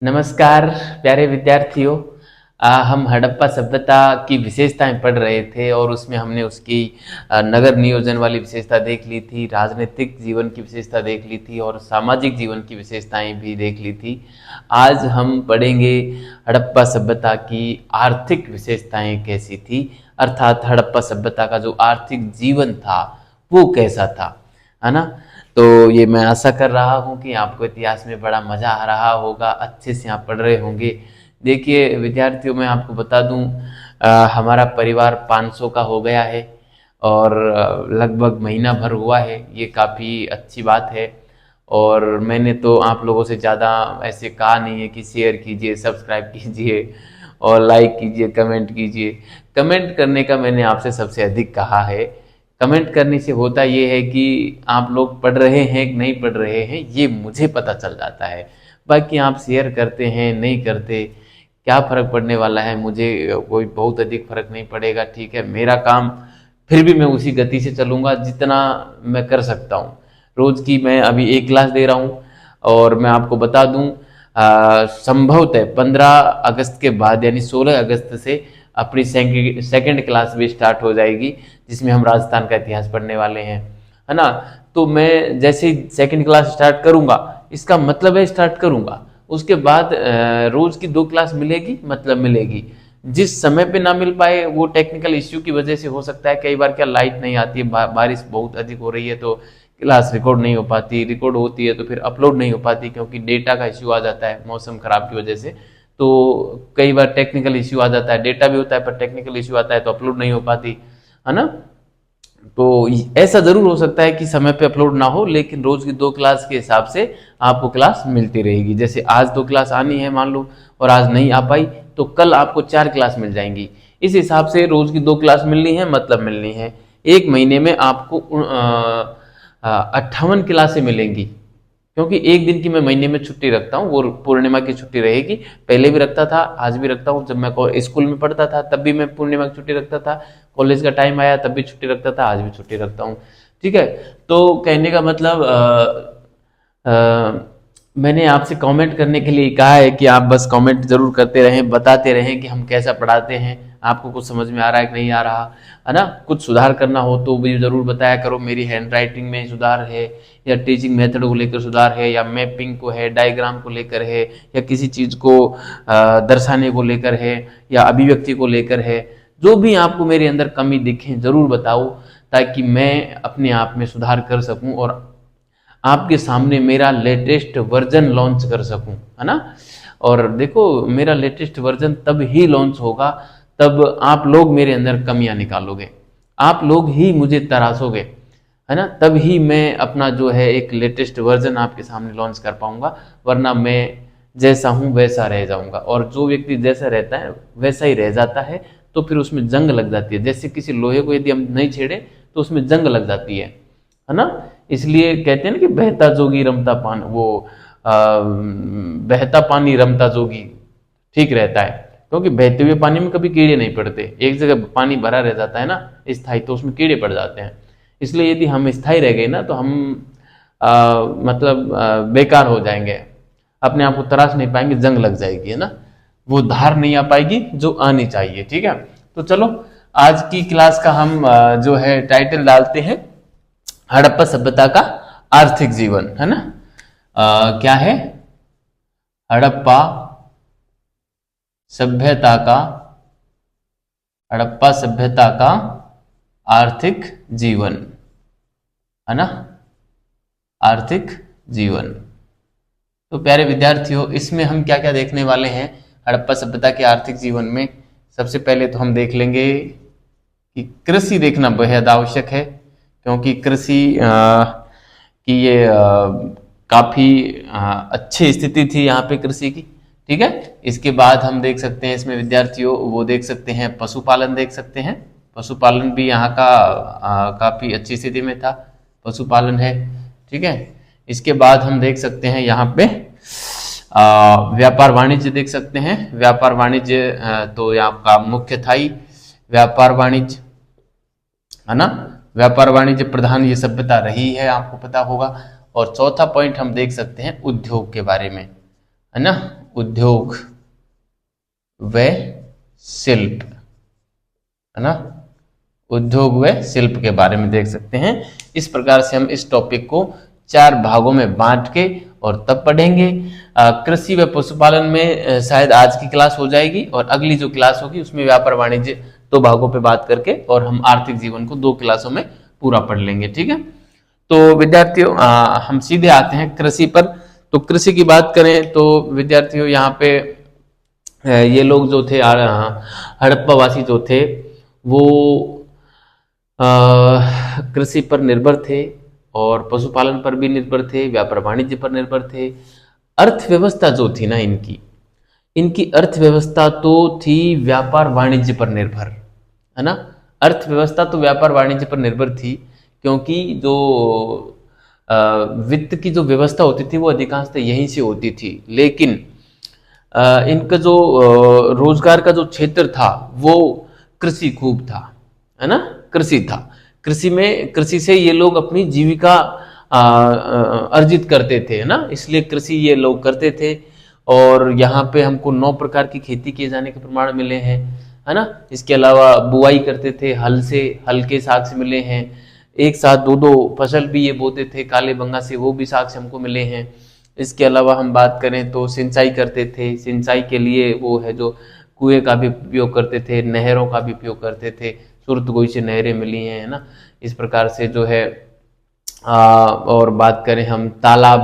नमस्कार प्यारे विद्यार्थियों। हम हड़प्पा सभ्यता की विशेषताएं पढ़ रहे थे और उसमें हमने उसकी नगर नियोजन वाली विशेषता देख ली थी, राजनीतिक जीवन की विशेषता देख ली थी और सामाजिक जीवन की विशेषताएं भी देख ली थी। आज हम पढ़ेंगे हड़प्पा सभ्यता की आर्थिक विशेषताएं कैसी थी, अर्थात हड़प्पा सभ्यता का जो आर्थिक जीवन था वो कैसा था, है ना। तो ये मैं आशा कर रहा हूँ कि आपको इतिहास में बड़ा मजा आ रहा होगा, अच्छे से आप पढ़ रहे होंगे। देखिए विद्यार्थियों, मैं आपको बता दूं, हमारा परिवार 500 का हो गया है और लगभग महीना भर हुआ है। ये काफ़ी अच्छी बात है और मैंने तो आप लोगों से ज़्यादा ऐसे कहा नहीं है कि शेयर कीजिए, सब्सक्राइब कीजिए और लाइक कीजिए, कमेंट कीजिए। कमेंट करने का मैंने आपसे सबसे अधिक कहा है। कमेंट करने से होता ये है कि आप लोग पढ़ रहे हैं कि नहीं पढ़ रहे हैं ये मुझे पता चल जाता है। बाकी आप शेयर करते हैं नहीं करते, क्या फ़र्क पड़ने वाला है, मुझे कोई बहुत अधिक फ़र्क नहीं पड़ेगा। ठीक है, मेरा काम फिर भी मैं उसी गति से चलूँगा जितना मैं कर सकता हूँ। रोज़ की मैं अभी एक क्लास दे रहा हूँ और मैं आपको बता दूँ, संभवतः 15 अगस्त के बाद यानी 16 अगस्त से अपनी सेकंड क्लास भी स्टार्ट हो जाएगी, जिसमें हम राजस्थान का इतिहास पढ़ने वाले हैं, है ना। तो मैं जैसे ही सेकंड क्लास स्टार्ट करूंगा, इसका मतलब है स्टार्ट करूंगा, उसके बाद रोज की 2 क्लास मिलेगी, मतलब मिलेगी। जिस समय पे ना मिल पाए वो टेक्निकल इश्यू की वजह से हो सकता है। कई बार क्या लाइट नहीं आती है, बारिश बहुत अधिक हो रही है तो क्लास रिकॉर्ड नहीं हो पाती, रिकॉर्ड होती है तो फिर अपलोड नहीं हो पाती क्योंकि डेटा का इश्यू आ जाता है मौसम खराब की वजह से। तो कई बार टेक्निकल इश्यू आ जाता है, डेटा भी होता है पर टेक्निकल इश्यू आता है तो अपलोड नहीं हो पाती, है ना। तो ऐसा जरूर हो सकता है कि समय पे अपलोड ना हो, लेकिन रोज की 2 क्लास के हिसाब से आपको क्लास मिलती रहेगी। जैसे आज 2 क्लास आनी है मान लो, और आज नहीं आ पाई तो कल आपको 4 क्लास मिल जाएंगी। इस हिसाब से रोज की 2 क्लास मिलनी है, मतलब मिलनी है। एक महीने में आपको 58 क्लासें मिलेंगी, क्योंकि एक दिन की मैं महीने में छुट्टी रखता हूँ, वो पूर्णिमा की छुट्टी रहेगी। पहले भी रखता था, आज भी रखता हूँ। जब मैं स्कूल में पढ़ता था तब भी मैं पूर्णिमा की छुट्टी रखता था, कॉलेज का टाइम आया तब भी छुट्टी रखता था, आज भी छुट्टी रखता हूँ। ठीक है। तो कहने का मतलब मैंने आपसे कमेंट करने के लिए कहा है कि आप बस कमेंट जरूर करते रहें, बताते रहें कि हम कैसा पढ़ाते हैं, आपको कुछ समझ में आ रहा है कि नहीं आ रहा, है ना। कुछ सुधार करना हो तो भी जरूर बताया करो। मेरी हैंड राइटिंग में सुधार है, या टीचिंग मेथड को लेकर सुधार है, या मैपिंग को है, डायग्राम को लेकर है, या किसी चीज को दर्शाने को लेकर है, या अभिव्यक्ति को लेकर है। जो भी आपको मेरे अंदर कमी दिखे जरूर बताओ, ताकि मैं अपने आप में सुधार कर सकूं और आपके सामने मेरा लेटेस्ट वर्जन लॉन्च कर सकूं, है ना। और देखो, मेरा लेटेस्ट वर्जन तब ही लॉन्च होगा तब आप लोग मेरे अंदर कमियां निकालोगे, आप लोग ही मुझे तराशोगे, है ना। तब ही मैं अपना जो है एक लेटेस्ट वर्जन आपके सामने लॉन्च कर पाऊंगा। वरना मैं जैसा हूं वैसा रह जाऊंगा, और जो व्यक्ति जैसा रहता है वैसा ही रह जाता है। तो फिर उसमें जंग लग जाती है। जैसे किसी लोहे को यदि हम नहीं छेड़े तो उसमें जंग लग जाती है ना। इसलिए कहते हैं ना कि बहता जोगी रमता पानी, वो बहता पानी रमता जोगी ठीक रहता है। क्योंकि बहते हुए पानी में कभी कीड़े नहीं पड़ते, एक जगह पानी भरा रह जाता है ना स्थायी, तो उसमें कीड़े पड़ जाते हैं। इसलिए यदि हम स्थायी रह गए ना तो हम मतलब बेकार हो जाएंगे, अपने आप को तराश नहीं पाएंगे, जंग लग जाएगी, है ना। वो धार नहीं आ पाएगी जो आनी चाहिए। ठीक है। तो चलो, आज की क्लास का हम जो है टाइटल डालते हैं, हड़प्पा सभ्यता का आर्थिक जीवन, है ना। क्या है? हड़प्पा सभ्यता का, हड़प्पा सभ्यता का आर्थिक जीवन, है ना, आर्थिक जीवन। तो प्यारे विद्यार्थियों, इसमें हम क्या क्या देखने वाले हैं हड़प्पा सभ्यता के आर्थिक जीवन में। सबसे पहले तो हम देख लेंगे कि कृषि देखना बेहद आवश्यक है, क्योंकि कृषि की ये काफी अच्छी स्थिति थी यहाँ पे कृषि की। ठीक है। इसके बाद हम देख सकते हैं इसमें विद्यार्थियों, वो देख सकते हैं पशुपालन, देख सकते हैं पशुपालन भी यहाँ का काफी अच्छी स्थिति में था, पशुपालन है। ठीक है। इसके बाद हम देख सकते हैं यहाँ पे व्यापार वाणिज्य देख सकते हैं। व्यापार वाणिज्य तो यहाँ का मुख्य था ही व्यापार वाणिज्य, है ना। व्यापार वाणिज्य प्रधान ये सभ्यता रही है, आपको पता होगा। और चौथा पॉइंट हम देख सकते हैं उद्योग के बारे में, है ना। उद्योग व शिल्प, है ना, उद्योग व शिल्प के बारे में देख सकते हैं। इस प्रकार से हम इस टॉपिक को 4 भागों में बांट के और तब पढ़ेंगे। कृषि व पशुपालन में शायद आज की क्लास हो जाएगी और अगली जो क्लास होगी उसमें व्यापार वाणिज्य 2 भागों पे बात करके और हम आर्थिक जीवन को 2 क्लासों में पूरा पढ़ लेंगे, ठीक है। तो विद्यार्थियों हम सीधे आते हैं कृषि पर। तो कृषि की बात करें तो विद्यार्थियों यहाँ पे ये लोग जो थे हड़प्पा वासी जो थे वो कृषि पर निर्भर थे और पशुपालन पर भी निर्भर थे, व्यापार वाणिज्य पर निर्भर थे। अर्थव्यवस्था जो थी ना इनकी अर्थव्यवस्था तो थी व्यापार वाणिज्य पर निर्भर, है ना। अर्थव्यवस्था तो व्यापार वाणिज्य पर निर्भर थी क्योंकि जो वित्त की जो व्यवस्था होती थी वो अधिकांशतः यहीं से होती थी। लेकिन इनका जो रोजगार का जो क्षेत्र था वो कृषि खूब था, है ना, कृषि था। कृषि से ये लोग अपनी जीविका अर्जित करते थे, है ना, इसलिए कृषि ये लोग करते थे। और यहाँ पे हमको 9 प्रकार की खेती किए जाने के प्रमाण मिले हैं, है ना। इसके अलावा बुआई करते थे हल के साक्ष्य मिले हैं। एक साथ 2-2 फसल भी ये बोते थे काले बंगा से, वो भी साक्ष्य हमको मिले हैं। इसके अलावा हम बात करें तो सिंचाई करते थे, सिंचाई के लिए वो है जो कुएं का भी उपयोग करते थे, नहरों का भी उपयोग करते थे, सुरतगोई से नहरें मिली हैं, है ना। इस प्रकार से जो है और बात करें हम तालाब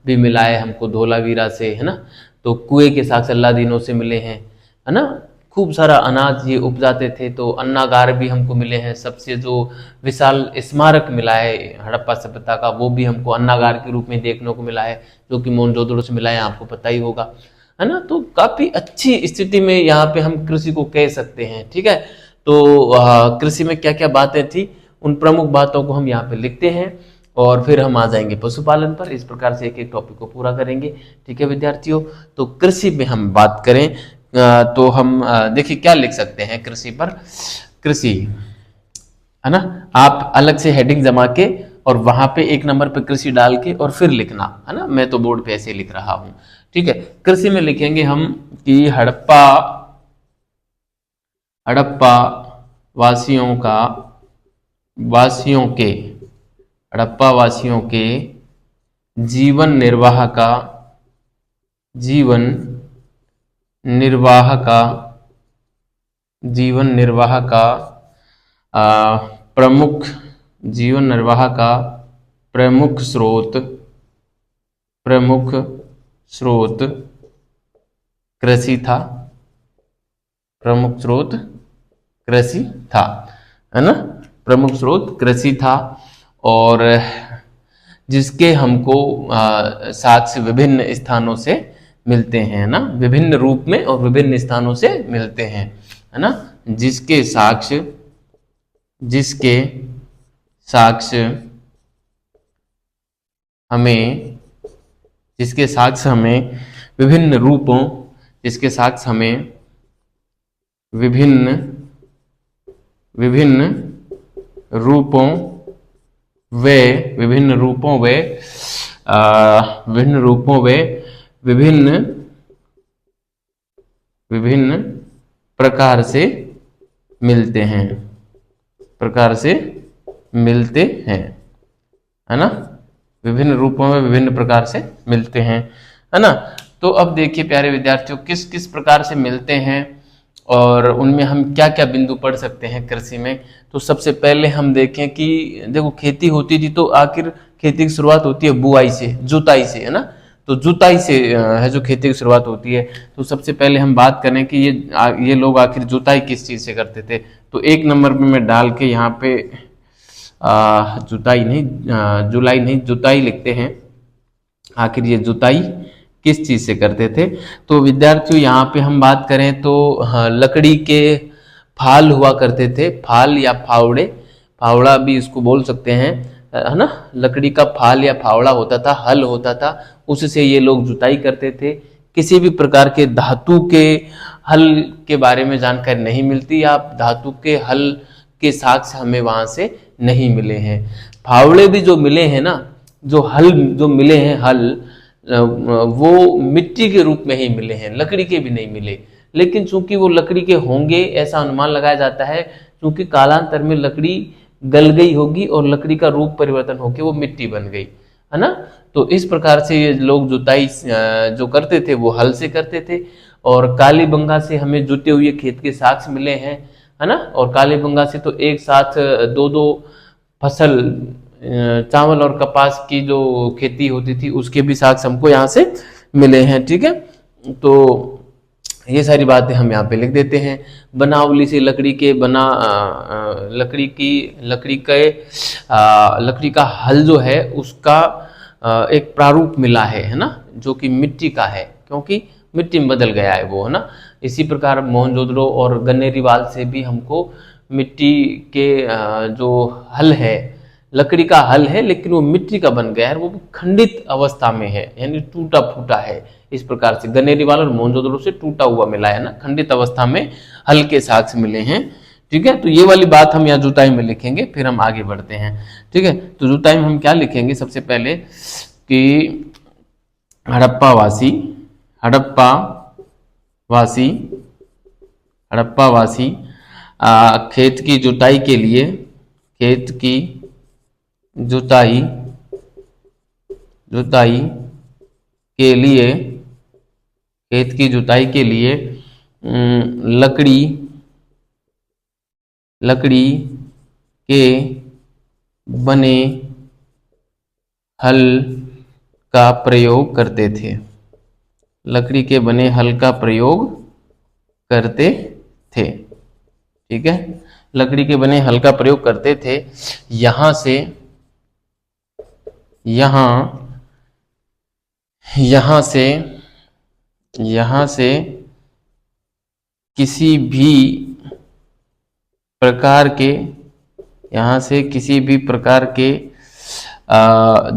भी मिला है हमको धोलावीरा से, है ना। तो कुएं के साक्ष्य अल्लादीनों से मिले हैं, है ना। खूब सारा अनाज ये उपजाते थे, तो अन्नागार भी हमको मिले हैं। सबसे जो विशाल स्मारक मिला है हड़प्पा सभ्यता का वो भी हमको अन्नागार के रूप में देखने को मिला है, जो कि मोहनजोदड़ो से मिला है, आपको पता ही होगा, है ना। तो काफी अच्छी स्थिति में यहाँ पे हम कृषि को कह सकते हैं, ठीक है। तो कृषि में क्या क्या बातें थी उन प्रमुख बातों को हम यहाँ पे लिखते हैं और फिर हम आ जाएंगे पशुपालन पर। इस प्रकार से एक एक टॉपिक को पूरा करेंगे, ठीक है विद्यार्थियों। तो कृषि में हम बात करें तो हम देखिए क्या लिख सकते हैं कृषि पर। कृषि, है ना, आप अलग से हेडिंग जमा के और वहां पे 1 नंबर पे कृषि डाल के और फिर लिखना, है ना। मैं तो बोर्ड पे ऐसे लिख रहा हूं, ठीक है। कृषि में लिखेंगे हम कि हड़प्पा हड़प्पा वासियों के जीवन निर्वाह का प्रमुख स्रोत कृषि था, है ना। प्रमुख स्रोत कृषि था और जिसके हमको साक्ष्य विभिन्न स्थानों से मिलते हैं ना, विभिन्न रूप में और विभिन्न स्थानों से मिलते हैं, है ना। जिसके साक्ष्य हमें विभिन्न रूपों विभिन्न प्रकार से मिलते हैं, है ना। विभिन्न रूपों में विभिन्न प्रकार से मिलते हैं, है ना। तो अब देखिए प्यारे विद्यार्थियों किस किस प्रकार से मिलते हैं और उनमें हम क्या क्या बिंदु पढ़ सकते हैं कृषि में। तो सबसे पहले हम देखें कि देखो खेती होती थी तो आखिर खेती की शुरुआत होती है बुआई से, जुताई से, है ना। तो जुताई से है जो खेती की शुरुआत होती है। तो सबसे पहले हम बात करें कि ये लोग आखिर जुताई किस चीज से करते थे। तो 1 नंबर में मैं डाल के यहाँ पे जुताई लिखते हैं। आखिर ये जुताई किस चीज से करते थे। तो विद्यार्थियों यहाँ पे हम बात करें तो लकड़ी के फाल हुआ करते थे, फाल या फावड़ा भी इसको बोल सकते हैं, है ना। लकड़ी का फाल या फावड़ा होता था, हल होता था, उससे ये लोग जुताई करते थे। किसी भी प्रकार के धातु के हल के बारे में जानकारी नहीं मिलती, आप धातु के हल के साक्ष्य हमें वहां से नहीं मिले हैं। फावड़े भी जो मिले हैं ना, जो मिले हैं हल, वो मिट्टी के रूप में ही मिले हैं, लकड़ी के भी नहीं मिले। लेकिन चूंकि वो लकड़ी के होंगे ऐसा अनुमान लगाया जाता है, क्योंकि कालांतर में लकड़ी गल गई होगी और लकड़ी का रूप परिवर्तन होकर वो मिट्टी बन गई, है ना। तो इस प्रकार से ये लोग जुताई जो करते थे वो हल से करते थे। और कालीबंगा से हमें जुते हुए खेत के साक्ष्य मिले हैं, है ना। और कालीबंगा से तो एक साथ दो दो फसल, चावल और कपास की जो खेती होती थी उसके भी साक्ष्य हमको यहाँ से मिले हैं, ठीक है। तो ये सारी बातें हम यहाँ पे लिख देते हैं। बनावली से लकड़ी के बना लकड़ी का हल जो है उसका एक प्रारूप मिला है ना, जो कि मिट्टी का है, क्योंकि मिट्टी में बदल गया है वो, है ना। इसी प्रकार मोहनजोदड़ो और गन्नेरीवाल से भी हमको मिट्टी के जो हल है, लकड़ी का हल है लेकिन वो मिट्टी का बन गया है, वो खंडित अवस्था में है, यानी टूटा फूटा है। इस प्रकार से गन्नेरीवाल और मोहनजोदड़ो से टूटा हुआ मिला है ना, खंडित अवस्था में हल के साक्ष्य मिले हैं, ठीक है। तो ये वाली बात हम यहाँ जुताई में लिखेंगे, फिर हम आगे बढ़ते हैं, ठीक है। तो जुताई में हम क्या लिखेंगे, सबसे पहले कि हड़प्पावासी हड़प्पावासी हड़प्पावासी खेत की जुताई के लिए, खेत की जुताई के लिए, खेत की जुताई के लिए लकड़ी के बने हल का प्रयोग करते थे, लकड़ी के बने हल का प्रयोग करते थे, ठीक है। लकड़ी के बने हल का प्रयोग करते थे। यहां से किसी भी प्रकार के,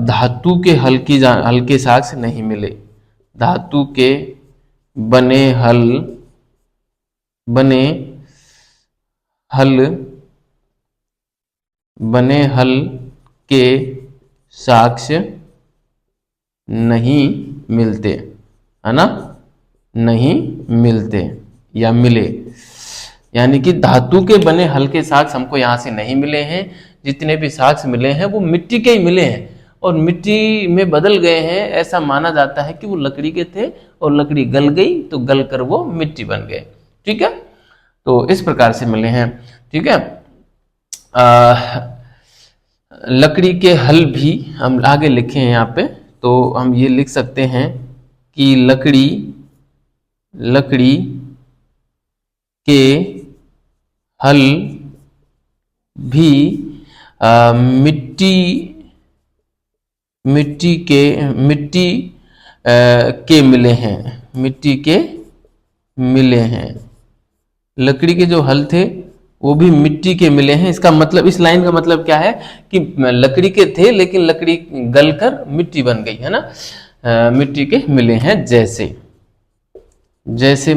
धातु के हल के साक्ष्य नहीं मिले। धातु के बने हल के साक्ष्य नहीं मिलते, है ना, नहीं मिलते या मिले, यानी कि धातु के बने हल के साक्ष्य हमको यहाँ से नहीं मिले हैं। जितने भी साक्ष्य मिले हैं वो मिट्टी के ही मिले हैं और मिट्टी में बदल गए हैं। ऐसा माना जाता है कि वो लकड़ी के थे और लकड़ी गल गई तो गल कर वो मिट्टी बन गए, ठीक है। तो इस प्रकार से मिले हैं, ठीक है। लकड़ी के हल भी हम आगे लिखे हैं यहाँ पे, तो हम ये लिख सकते हैं कि लकड़ी के हल भी मिट्टी के मिले हैं, मिट्टी के मिले हैं। लकड़ी के जो हल थे वो भी मिट्टी के मिले हैं। इसका मतलब, इस लाइन का मतलब क्या है कि लकड़ी के थे लेकिन लकड़ी गलकर मिट्टी बन गई, है ना। मिट्टी के मिले हैं। जैसे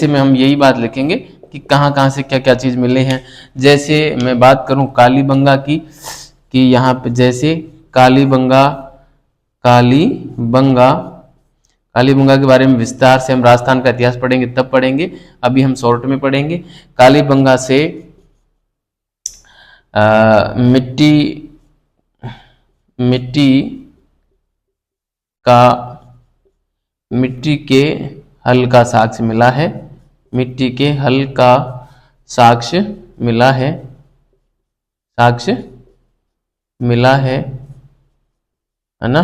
में हम यही बात लिखेंगे कि कहाँ से क्या क्या चीज मिले हैं। जैसे मैं बात करूं कालीबंगा की, कि यहाँ पे जैसे कालीबंगा के बारे में विस्तार से हम राजस्थान का इतिहास पढ़ेंगे, तब पढ़ेंगे, अभी हम शॉर्ट में पढ़ेंगे। कालीबंगा से मिट्टी के हल का साक्ष्य मिला है, मिट्टी के हल का साक्ष्य मिला है, है ना,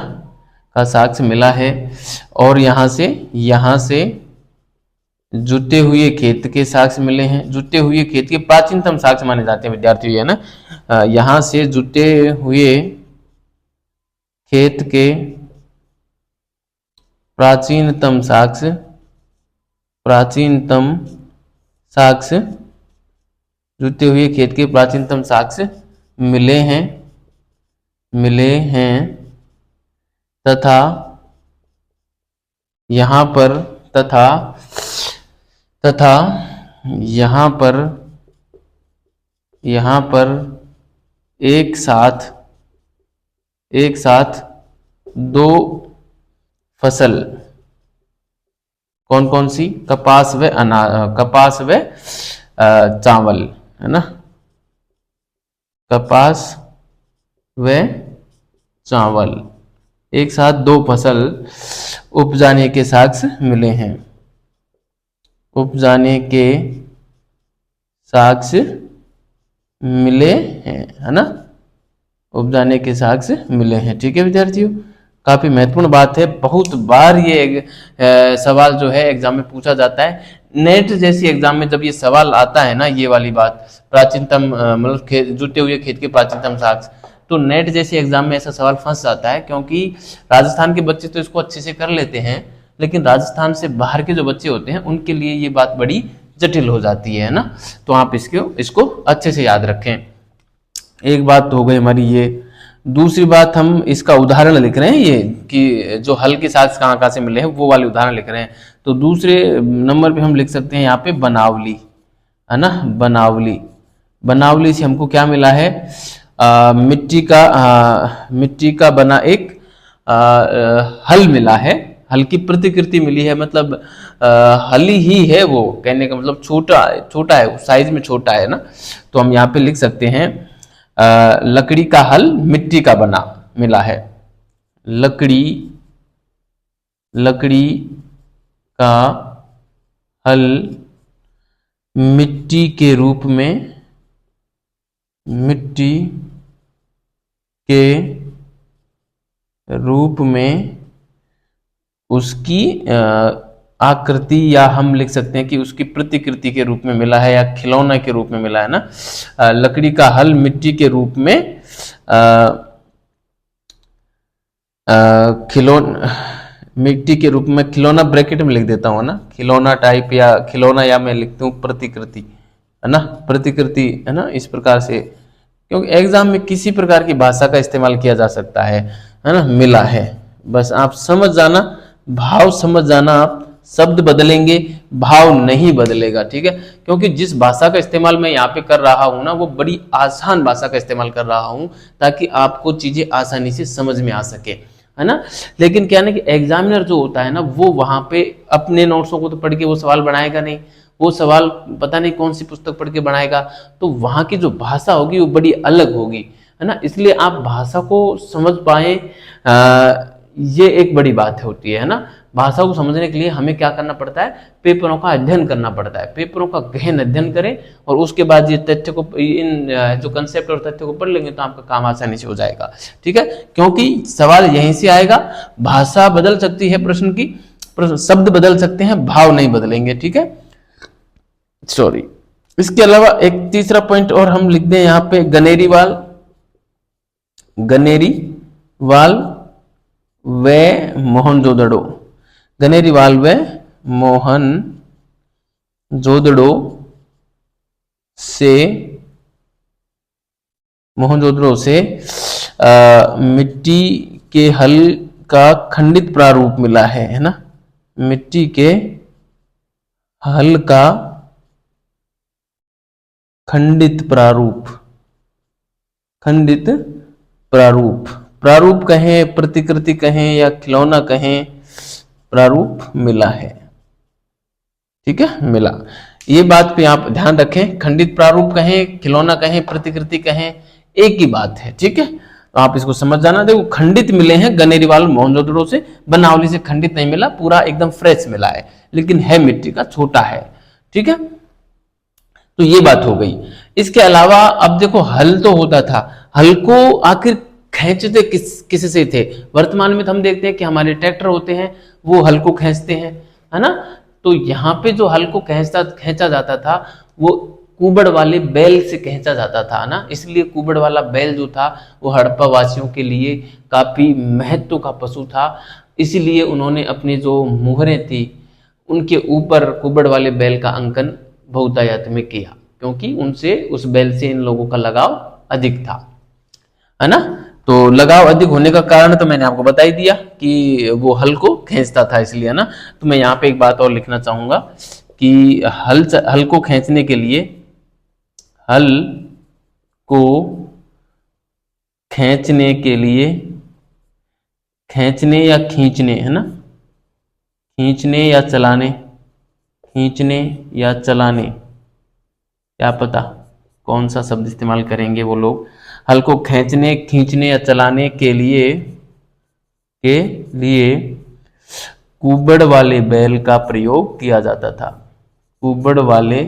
का साक्ष्य मिला है। और यहाँ से जुटे हुए खेत के साक्ष्य मिले हैं। जुटे हुए खेत के प्राचीनतम साक्ष्य माने जाते हैं विद्यार्थियों, है ना। यहाँ से जुटे हुए खेत के प्राचीनतम साक्ष्य जुटे हुए खेत के प्राचीनतम साक्ष्य मिले हैं तथा यहाँ पर एक साथ दो फसल कौन कौन सी? कपास व कपास व चावल, है ना, कपास व चावल, एक साथ दो फसल उपजाने के साक्ष्य मिले हैं, उपजाने के साक्ष्य मिले हैं, है ना, उपजाने के साक्ष्य मिले हैं। ठीक है विद्यार्थियों, काफी महत्वपूर्ण बात है, बहुत बार ये सवाल जो है एग्जाम में पूछा जाता है। नेट जैसी एग्जाम में जब ये सवाल आता है ना, ये वाली बात, प्राचीनतम मतलब जुटे हुए खेत के प्राचीनतम साक्ष्य, तो नेट जैसे एग्जाम में ऐसा सवाल फंस जाता है, क्योंकि राजस्थान के बच्चे तो इसको अच्छे से कर लेते हैं, लेकिन राजस्थान से बाहर के जो बच्चे होते हैं उनके लिए ये बात बड़ी जटिल हो जाती है ना। तो आप इसको अच्छे से याद रखें। एक बात तो हो गई हमारी ये। दूसरी बात, हम इसका उदाहरण लिख रहे हैं, ये कि जो हल के साथ कहाँ कहाँ से मिले हैं वो वाले उदाहरण लिख रहे हैं। तो दूसरे नंबर पे हम लिख सकते हैं यहाँ पे बनावली, है ना, बनावली। बनावली से हमको क्या मिला है? मिट्टी का बना एक हल मिला है, हल की प्रतिकृति मिली है, मतलब हल ही है वो, कहने का मतलब छोटा है, साइज में छोटा है ना। तो हम यहाँ पे लिख सकते हैं लकड़ी का हल मिट्टी का बना मिला है, लकड़ी का हल मिट्टी के रूप में उसकी आकृति, या हम लिख सकते हैं कि उसकी प्रतिकृति के रूप में मिला है, या खिलौना के रूप में मिला है ना। लकड़ी का हल मिट्टी के रूप में मिट्टी के रूप में, खिलौना ब्रैकेट में लिख देता हूँ ना, खिलौना टाइप, या खिलौना, या मैं लिखता हूँ प्रतिकृति, है ना, प्रतिकृति, है ना, इस प्रकार से, क्योंकि एग्जाम में किसी प्रकार की भाषा का इस्तेमाल किया जा सकता है ना। मिला है, बस आप समझ जाना, भाव समझ जाना, आप शब्द बदलेंगे, भाव नहीं बदलेगा। ठीक है, क्योंकि जिस भाषा का इस्तेमाल मैं यहाँ पे कर रहा हूँ ना, वो बड़ी आसान भाषा का इस्तेमाल कर रहा हूँ, ताकि आपको चीजें आसानी से समझ में आ सके, है ना। लेकिन क्या ना कि एग्जामिनर जो होता है ना, वो वहां पे अपने नोट्सों को तो पढ़ के वो सवाल बनाएगा नहीं, वो सवाल पता नहीं कौन सी पुस्तक पढ़ के बनाएगा, तो वहां की जो भाषा होगी वो बड़ी अलग होगी, है ना। इसलिए आप भाषा को समझ पाए, ये एक बड़ी बात होती है ना। भाषा को समझने के लिए हमें क्या करना पड़ता है? पेपरों का अध्ययन करना पड़ता है, पेपरों का गहन अध्ययन करें, और उसके बाद ये तथ्य को, इन जो कंसेप्ट और तथ्य को पढ़ लेंगे तो आपका काम आसानी से हो जाएगा। ठीक है, क्योंकि सवाल यहीं से आएगा, भाषा बदल सकती है प्रश्न की, शब्द बदल सकते हैं, भाव नहीं बदलेंगे। ठीक है, सॉरी। इसके अलावा एक तीसरा पॉइंट और हम लिख दें यहाँ पे, गनेरीवाल व मोहनजोदड़ो, गनेरीवाल व मोहनजोदड़ो से मिट्टी के हल का खंडित प्रारूप मिला है ना, मिट्टी के हल का खंडित प्रारूप कहें, प्रतिकृति कहें, या खिलौना कहें, प्रारूप मिला है। ठीक है, मिला, ये बात पे आप ध्यान रखें, खंडित प्रारूप कहें, खिलौना कहें, प्रतिकृति कहें, एक ही बात है। ठीक है, तो आप इसको समझ जाना। देखो, खंडित मिले हैं गनेरीवाल मोहनजोदड़ो से, बनावली से खंडित नहीं मिला, पूरा एकदम फ्रेश मिला है, लेकिन है मिट्टी का, छोटा है। ठीक है, तो ये बात हो गई। इसके अलावा अब देखो, हल तो होता था, हल को आखिर खींचते किस से थे? वर्तमान में तो हम देखते हैं कि हमारे ट्रैक्टर होते हैं, वो हल को खींचते हैं, है ना। तो यहाँ पे जो हल को खींचा जाता था, वो कुबड़ वाले बैल से खींचा जाता था ना, इसलिए कुबड़ वाला बैल जो था वो हड़प्पा वासियों के लिए काफी महत्व का पशु था, इसीलिए उन्होंने अपनी जो मुहरें थी उनके ऊपर कुबड़ वाले बैल का अंकन बहुतायत में किया, क्योंकि उनसे, उस बैल से इन लोगों का लगाव अधिक था, है ना। तो लगाव अधिक होने का कारण तो मैंने आपको बता ही दिया कि वो हल को खींचता था, इसलिए ना। तो मैं यहाँ पे एक बात और लिखना चाहूंगा कि हल को खींचने के लिए, हल को खींचने के लिए, खींचने या खींचने, है ना, खींचने या चलाने, खींचने या चलाने, क्या पता कौन सा शब्द इस्तेमाल करेंगे वो लोग। हल को खींचने या चलाने के लिए कुबड़ वाले बैल का प्रयोग किया जाता था। कुबड़ वाले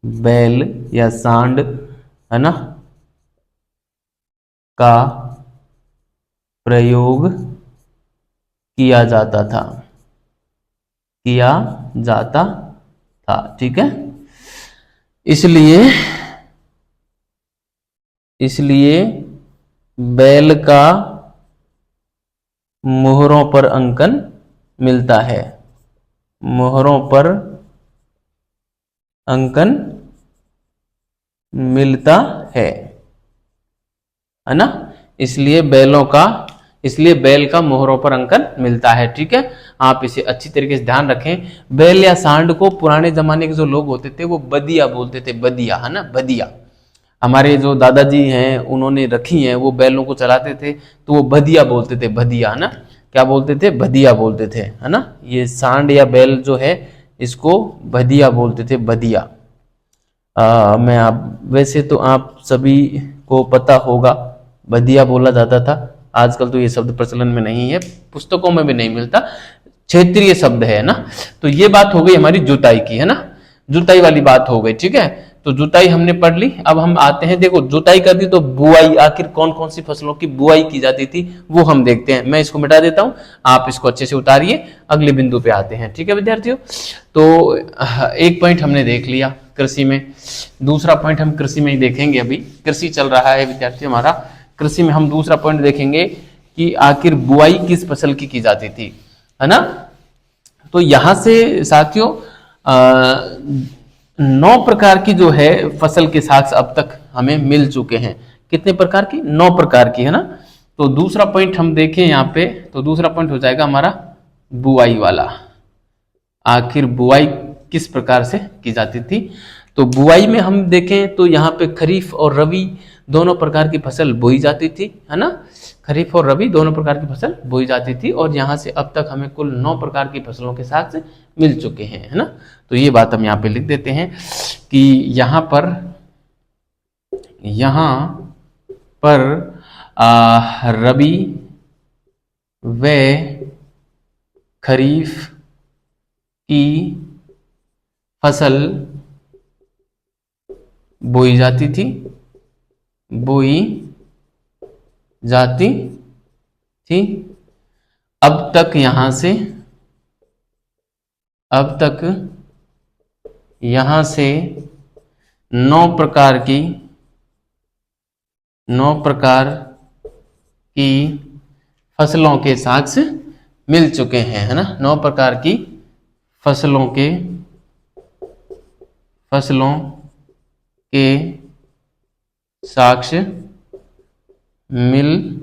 बैल या सांड, है ना, का प्रयोग किया जाता था, किया जाता था। ठीक है, इसलिए बैल का मोहरों पर अंकन मिलता है, मोहरों पर अंकन मिलता है ना। इसलिए बैल का मोहरों पर अंकन मिलता है। ठीक है, आप इसे अच्छी तरीके से ध्यान रखें। बैल या सांड को पुराने जमाने के जो लोग होते थे वो बदिया बोलते थे, बदिया, है ना, बदिया। हमारे जो दादाजी हैं उन्होंने रखी हैं, वो बैलों को चलाते थे तो वो बदिया बोलते थे, बदिया, है ना, क्या बोलते थे, बदिया बोलते थे, है ना। ये सांड या बैल जो है इसको बदिया बोलते थे, बदिया। मैं आप वैसे तो आप सभी को पता होगा बदिया बोला जाता था। आजकल तो ये शब्द प्रचलन में नहीं है, पुस्तकों में भी नहीं मिलता, क्षेत्रीय शब्द है ना। तो ये बात हो गई हमारी जुताई की, है ना, जुताई वाली बात हो गई। ठीक है, तो जुताई हमने पढ़ ली। अब हम आते हैं, देखो जुताई कर दी तो बुआई, आखिर कौन कौन सी फसलों की बुआई की जाती थी वो हम देखते हैं। मैं इसको मिटा देता हूं, आप इसको अच्छे से उतारिए, अगले बिंदु पे आते हैं। ठीक है विद्यार्थियों, तो एक पॉइंट हमने देख लिया कृषि में, दूसरा पॉइंट हम कृषि में ही देखेंगे। अभी कृषि चल रहा है विद्यार्थी हमारा, कृषि में हम दूसरा पॉइंट देखेंगे कि आखिर बुआई किस फसल की जाती थी, है ना। तो यहां से साथियों 9 प्रकार की जो है फसल के साक्ष्य अब तक हमें मिल चुके हैं। कितने प्रकार की? 9 प्रकार की, है ना। तो दूसरा पॉइंट हम देखें यहाँ पे, तो दूसरा पॉइंट हो जाएगा हमारा बुआई वाला। आखिर बुआई किस प्रकार से की जाती थी? तो बुआई में हम देखें तो यहाँ पे खरीफ और रबी दोनों प्रकार की फसल बोई जाती थी, है ना। खरीफ और रबी दोनों प्रकार की फसल बोई जाती थी, और यहाँ से अब तक हमें कुल 9 प्रकार की फसलों के साथ मिल चुके हैं, है ना। तो ये बात हम यहाँ पे लिख देते हैं कि यहाँ पर रबी व खरीफ की फसल बोई जाती थी, बोई जाती थी। अब तक यहां से 9 प्रकार की फसलों के साक्ष्य मिल चुके हैं, है ना। 9 प्रकार की फसलों के साक्ष्य मिल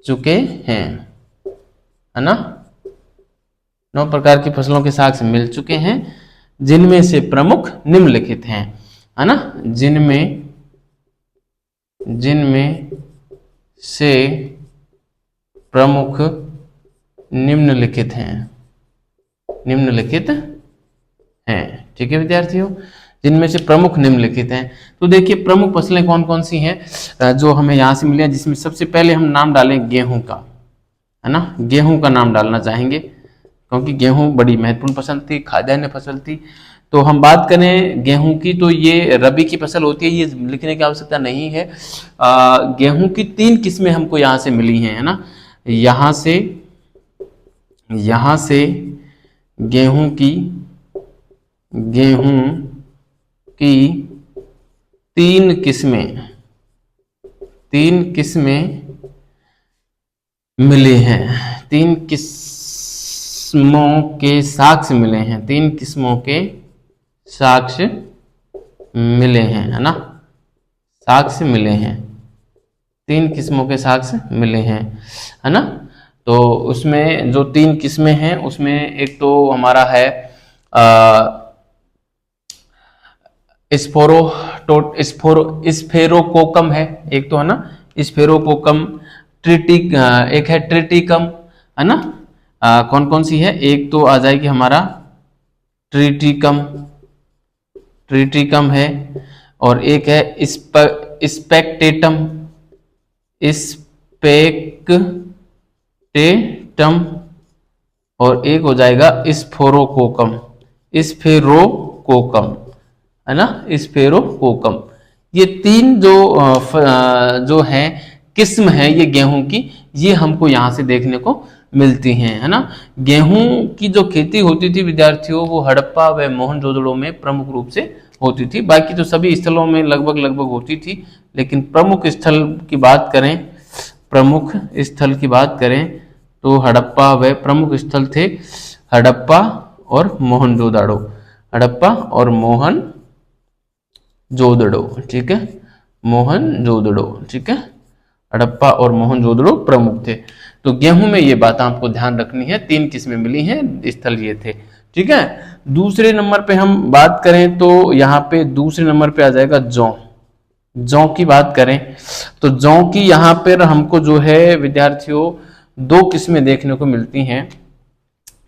चुके हैं, है ना। 9 प्रकार की फसलों के साक्ष्य मिल चुके हैं, जिनमें से प्रमुख निम्नलिखित हैं, है ना। जिनमें से प्रमुख निम्नलिखित हैं। ठीक है विद्यार्थियों, जिनमें से प्रमुख निम्नलिखित हैं। तो देखिए प्रमुख फसलें कौन कौन सी हैं जो हमें यहाँ से मिली हैं, जिसमें सबसे पहले हम नाम डालें गेहूं का, है ना। गेहूं का नाम डालना चाहेंगे क्योंकि गेहूं बड़ी महत्वपूर्ण फसल थी, खाद्यान्न फसल थी। तो हम बात करें गेहूं की, तो ये रबी की फसल होती है, ये लिखने की आवश्यकता नहीं है। गेहूं की 3 किस्में हमको यहाँ से मिली हैं, है ना। यहाँ से गेहूं की 3 किस्में मिले हैं, 3 किस्मों के साक्ष्य मिले हैं, 3 किस्मों के साक्ष्य मिले हैं, है ना। साक्ष्य मिले हैं, 3 किस्मों के साक्ष्य मिले हैं, है ना। तो उसमें जो 3 किस्में हैं उसमें एक तो हमारा है स्फेरोकोकम है, एक तो, है ना, स्फेरोकोकम। एक है ट्रिटिकम, है ना। कौन कौन सी है? एक तो आ जाएगी हमारा ट्रिटिकम, ट्रिटिकम है, और एक है स्पेक्टेटम, स्पेक्टेटम, और एक हो जाएगा स्फोरोकोकम, स्फेरोकोकम, है ना, स्फेरोकोकम। ये तीन जो है किस्म है ये गेहूं की, ये हमको यहाँ से देखने को मिलती हैं, है ना। गेहूं की जो खेती होती थी विद्यार्थियों, वो हड़प्पा व मोहनजोदड़ो में प्रमुख रूप से होती थी। बाकी तो सभी स्थलों में लगभग लगभग होती थी, लेकिन प्रमुख स्थल की बात करें, प्रमुख स्थल की बात करें तो हड़प्पा व प्रमुख स्थल थे हड़प्पा और मोहनजोदड़ो, हड़प्पा और मोहनजोदड़ो, ठीक है, मोहनजोदड़ो, ठीक है, हड़प्पा और मोहनजोदड़ो प्रमुख थे। तो गेहूं में ये बात आपको ध्यान रखनी है, तीन किस्में मिली हैं, स्थल ये थे, ठीक है। दूसरे नंबर पे हम बात करें तो यहाँ पे दूसरे नंबर पे आ जाएगा जौ। जौ की बात करें तो जौ की यहाँ पर हमको जो है विद्यार्थियों दो किस्में देखने को मिलती हैं,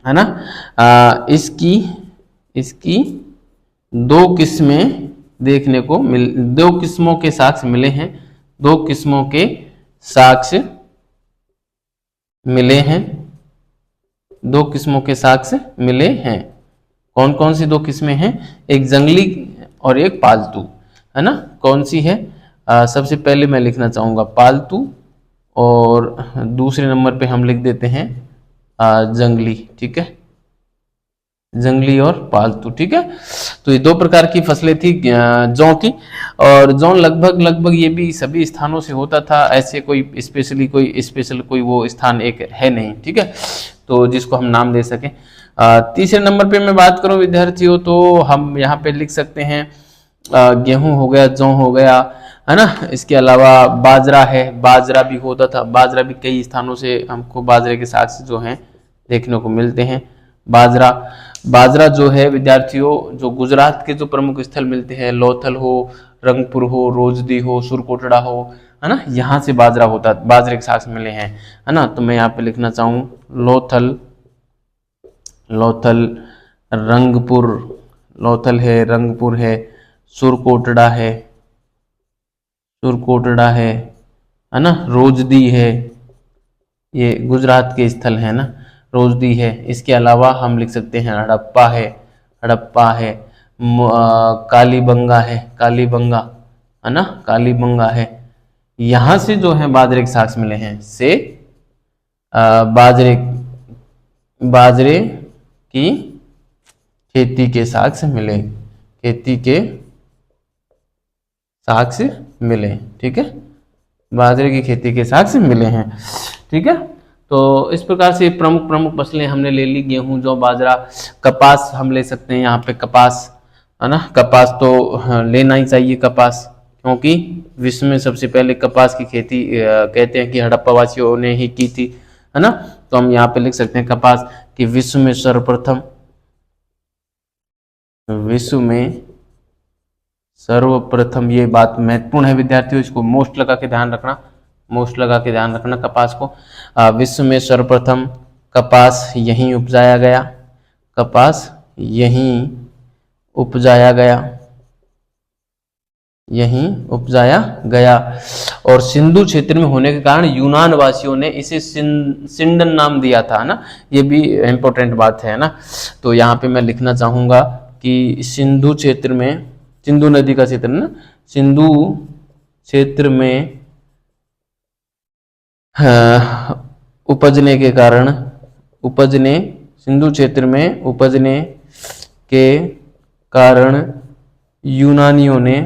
है ना। इसकी दो किस्में देखने को दो किस्मों के साक्ष्य मिले हैं, दो किस्मों के साक्ष्य मिले हैं, दो किस्मों के साक्ष्य मिले हैं। कौन कौन सी दो किस्में हैं? एक जंगली और एक पालतू, है ना। कौन सी है? सबसे पहले मैं लिखना चाहूंगा पालतू, और दूसरे नंबर पे हम लिख देते हैं जंगली, ठीक है, जंगली और पालतू, ठीक है। तो ये दो प्रकार की फसलें थी जौ की, और जौ लगभग लगभग ये भी सभी स्थानों से होता था, ऐसे कोई स्पेशल कोई वो स्थान एक है नहीं, ठीक है, तो जिसको हम नाम दे सकें। तीसरे नंबर पे मैं बात करूं विद्यार्थियों तो हम यहाँ पे लिख सकते हैं गेहूं हो गया, जौ हो गया, है ना। इसके अलावा बाजरा है, बाजरा भी होता था, बाजरा भी कई स्थानों से हमको बाजरे के साक्ष्य जो हैं देखने को मिलते हैं। बाजरा जो है विद्यार्थियों, जो गुजरात के जो प्रमुख स्थल मिलते हैं, लोथल हो, रंगपुर हो, रोजदी हो, सुरकोटड़ा हो, है ना, यहाँ से बाजरा होता, बाजरे के साक्ष्य मिले हैं, है ना। तो मैं यहाँ पे लिखना चाहूँ लोथल, रंगपुर, लोथल है, रंगपुर है, सुरकोटड़ा है ना, रोजदी है, ये गुजरात के स्थल है ना, रोजदी है। इसके अलावा हम लिख सकते हैं हड़प्पा है, कालीबंगा है, है ना, कालीबंगा है। यहाँ से जो है बाजरे के साक्ष्य मिले हैं, से बाजरे की खेती के साक्ष्य मिले, ठीक है, बाजरे की खेती के साक्ष्य मिले हैं, ठीक है। तो इस प्रकार से प्रमुख फसलें हमने ले ली, गेहूं, जौ, बाजरा। कपास हम ले सकते हैं यहाँ पे, कपास, है ना, कपास तो लेना ही चाहिए कपास, क्योंकि विश्व में सबसे पहले कपास की खेती कहते हैं कि हड़प्पा वासियों ने ही की थी, है ना। तो हम यहाँ पे लिख सकते हैं कपास कि विश्व में सर्वप्रथम, ये बात महत्वपूर्ण है विद्यार्थियों, इसको मोस्ट लगा के ध्यान रखना कपास को। विश्व में सर्वप्रथम कपास यहीं उपजाया गया, और सिंधु क्षेत्र में होने के कारण यूनान वासियों ने इसे सिंडन नाम दिया था, ना। ये भी इंपॉर्टेंट बात है ना। तो यहाँ पे मैं लिखना चाहूंगा कि सिंधु क्षेत्र में, सिंधु नदी का क्षेत्र ना, सिंधु क्षेत्र में सिंधु क्षेत्र में उपजने के कारण यूनानियों ने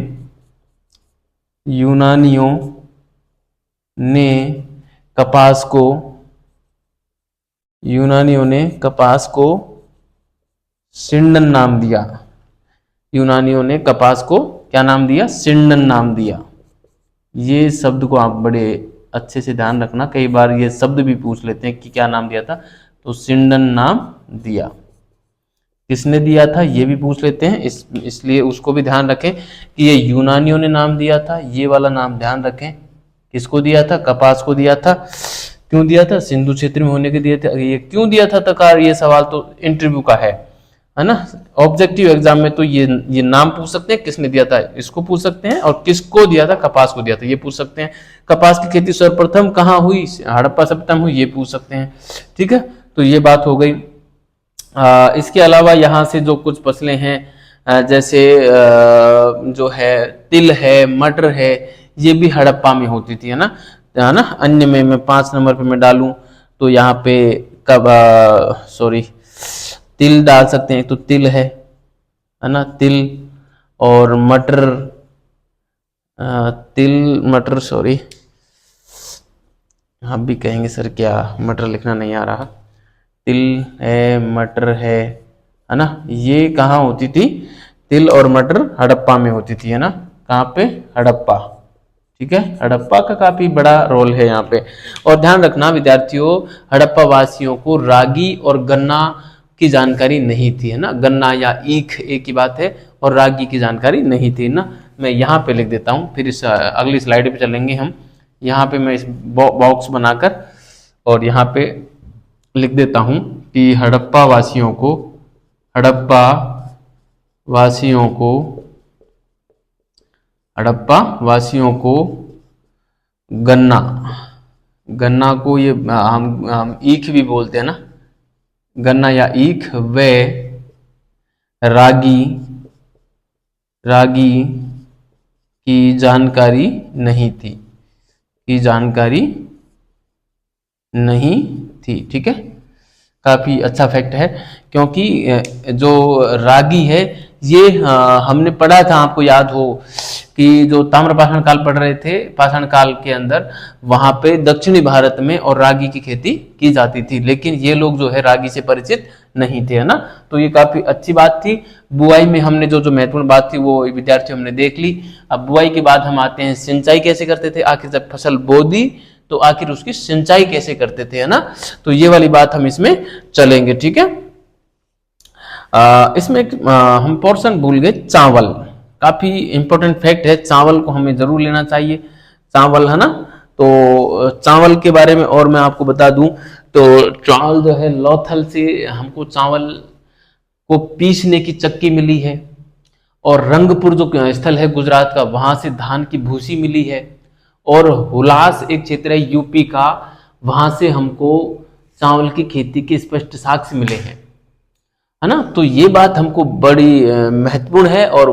कपास को सिंडन नाम दिया। यूनानियों ने कपास को क्या नाम दिया? सिंडन नाम दिया। ये शब्द को आप बड़े अच्छे से ध्यान रखना, कई बार ये शब्द भी पूछ लेते हैं कि क्या नाम दिया था, तो सिंडन नाम दिया। किसने दिया था ये भी पूछ लेते हैं, इसलिए उसको भी ध्यान रखें कि ये यूनानियों ने नाम दिया था। ये वाला नाम ध्यान रखें, किसको दिया था? कपास को दिया था। क्यों दिया था? सिंधु क्षेत्र में होने के दिए थे। ये क्यों दिया था तकार, ये सवाल तो इंटरव्यू का है ना। ऑब्जेक्टिव एग्जाम में तो ये नाम पूछ सकते हैं, किसने दिया था इसको पूछ सकते हैं, और किसको दिया था, कपास को दिया था, ये पूछ सकते हैं। कपास की खेती सर्वप्रथम कहाँ हुई? हड़प्पा सभ्यता में हुई, ये पूछ सकते हैं। ठीक है, तो ये बात हो गई। इसके अलावा यहाँ से जो कुछ फसलें हैं, जैसे जो है तिल है, मटर है, ये भी हड़प्पा में होती थी, है ना। अन्य में मैं 5 नंबर पे मैं डालूं तो यहाँ पे तिल डाल सकते हैं, तो तिल है ना, तिल और मटर, तिल मटर आप भी कहेंगे सर क्या मटर लिखना नहीं आ रहा। तिल है, मटर है ना। ये कहाँ होती थी? तिल और मटर हड़प्पा में होती थी, है ना। कहाँ पे? हड़प्पा। ठीक है, हड़प्पा का काफी बड़ा रोल है यहाँ पे। और ध्यान रखना विद्यार्थियों, हड़प्पा वासियों को रागी और गन्ना की जानकारी नहीं थी, है ना। गन्ना या ईख एक ही बात है, और रागी की जानकारी नहीं थी ना। मैं यहाँ पे लिख देता हूँ, फिर इस अगली स्लाइड पे चलेंगे हम। यहाँ पे मैं इस बॉक्स बनाकर और यहाँ पे लिख देता हूँ कि हड़प्पा वासियों को हड़प्पा वासियों को गन्ना को ये हम ईख भी बोलते हैं ना, गन्ना या ईख, व रागी की जानकारी नहीं थी। ठीक है, काफी अच्छा फैक्ट है, क्योंकि जो रागी है ये हमने पढ़ा था, आपको याद हो कि जो ताम्रपाषाण काल पढ़ रहे थे, पाषाण काल के अंदर वहां पे दक्षिणी भारत में और रागी की खेती की जाती थी, लेकिन ये लोग जो है रागी से परिचित नहीं थे, है ना। तो ये काफी अच्छी बात थी। बुआई में हमने जो महत्वपूर्ण बात थी वो विद्यार्थी हमने देख ली। अब बुआई के बाद हम आते हैं सिंचाई कैसे करते थे, आखिर जब फसल बो दी तो आखिर उसकी सिंचाई कैसे करते थे, है ना। तो ये वाली बात हम इसमें चलेंगे। ठीक है, इसमें हम पोर्शन भूल गए, चावल। काफी इंपॉर्टेंट फैक्ट है, चावल को हमें जरूर लेना चाहिए, चावल, है ना। तो चावल के बारे में और मैं आपको बता दूं तो चावल जो है लोथल से हमको चावल को पीसने की चक्की मिली है, और रंगपुर जो स्थल है गुजरात का, वहां से धान की भूसी मिली है, और हुलास एक क्षेत्र है यूपी का, वहां से हमको चावल की खेती के स्पष्ट साक्ष्य मिले हैं, है ना। तो ये बात हमको बड़ी महत्वपूर्ण है और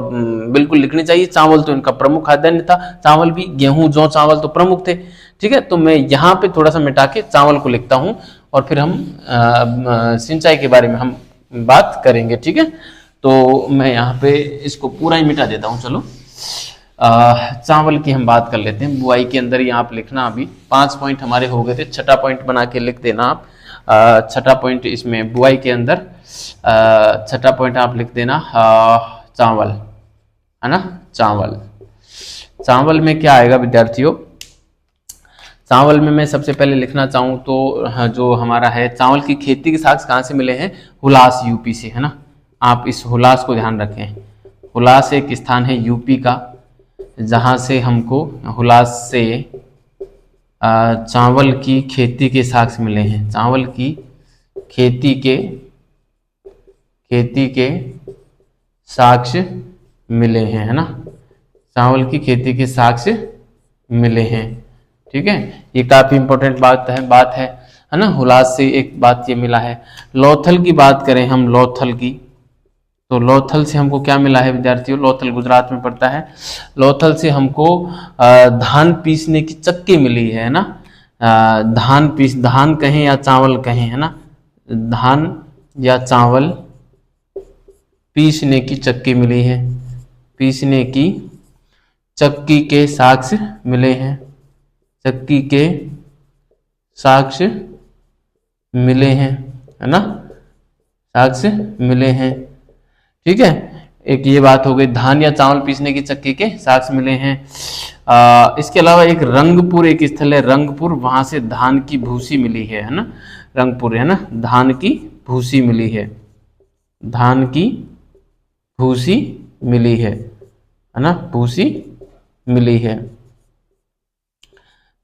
बिल्कुल लिखनी चाहिए। चावल तो इनका प्रमुख खाद्यान्न था, चावल भी, गेहूं, जौ, चावल तो प्रमुख थे। ठीक है, तो मैं यहाँ पे थोड़ा सा मिटा के चावल को लिखता हूँ, और फिर हम सिंचाई के बारे में हम बात करेंगे। ठीक है, तो मैं यहाँ पे इसको पूरा ही मिटा देता हूँ। चलो, चावल की हम बात कर लेते हैं। बुआई के अंदर ही आप लिखना, अभी 5 पॉइंट हमारे हो गए थे, छठा पॉइंट बना के लिख देना आप। छठा पॉइंट इसमें बुआई के अंदर, छठा पॉइंट आप लिख देना चावल, है ना। चावल में क्या आएगा विद्यार्थियों? चावल में मैं सबसे पहले लिखना चाहूँ तो जो हमारा है चावल की खेती के साक्ष्य कहाँ से मिले हैं? हुलास, यूपी से, है ना। आप इस हुलास को ध्यान रखें। हुलास एक स्थान है यूपी का, जहाँ से हमको हुलास से चावल की खेती के साक्ष्य मिले हैं। चावल की खेती के साक्ष्य मिले हैं, है ना। चावल की खेती के साक्ष्य मिले हैं। ठीक है, ये काफी इंपॉर्टेंट बात है ना। हुलास से एक बात ये मिला है। लोथल की बात करें हम, लोथल की, तो लोथल से हमको क्या मिला है विद्यार्थियों? लोथल गुजरात में पड़ता है। लोथल से हमको धान पीसने की चक्की मिली है ना। धान कहें या चावल कहें, है ना, धान या चावल पीसने की चक्की मिली है, पीसने की चक्की के साक्ष्य मिले हैं, चक्की के साक्ष्य मिले हैं, है ना, साक्ष्य मिले हैं। ठीक है, एक ये बात हो गई, धान या चावल पीसने की चक्की के साक्ष्य मिले हैं। इसके अलावा एक रंगपुर एक स्थल है, रंगपुर, वहां से धान की भूसी मिली है ना। रंगपुर, है ना, धान की भूसी मिली है, धान की भूसी मिली है ना, भूसी मिली है।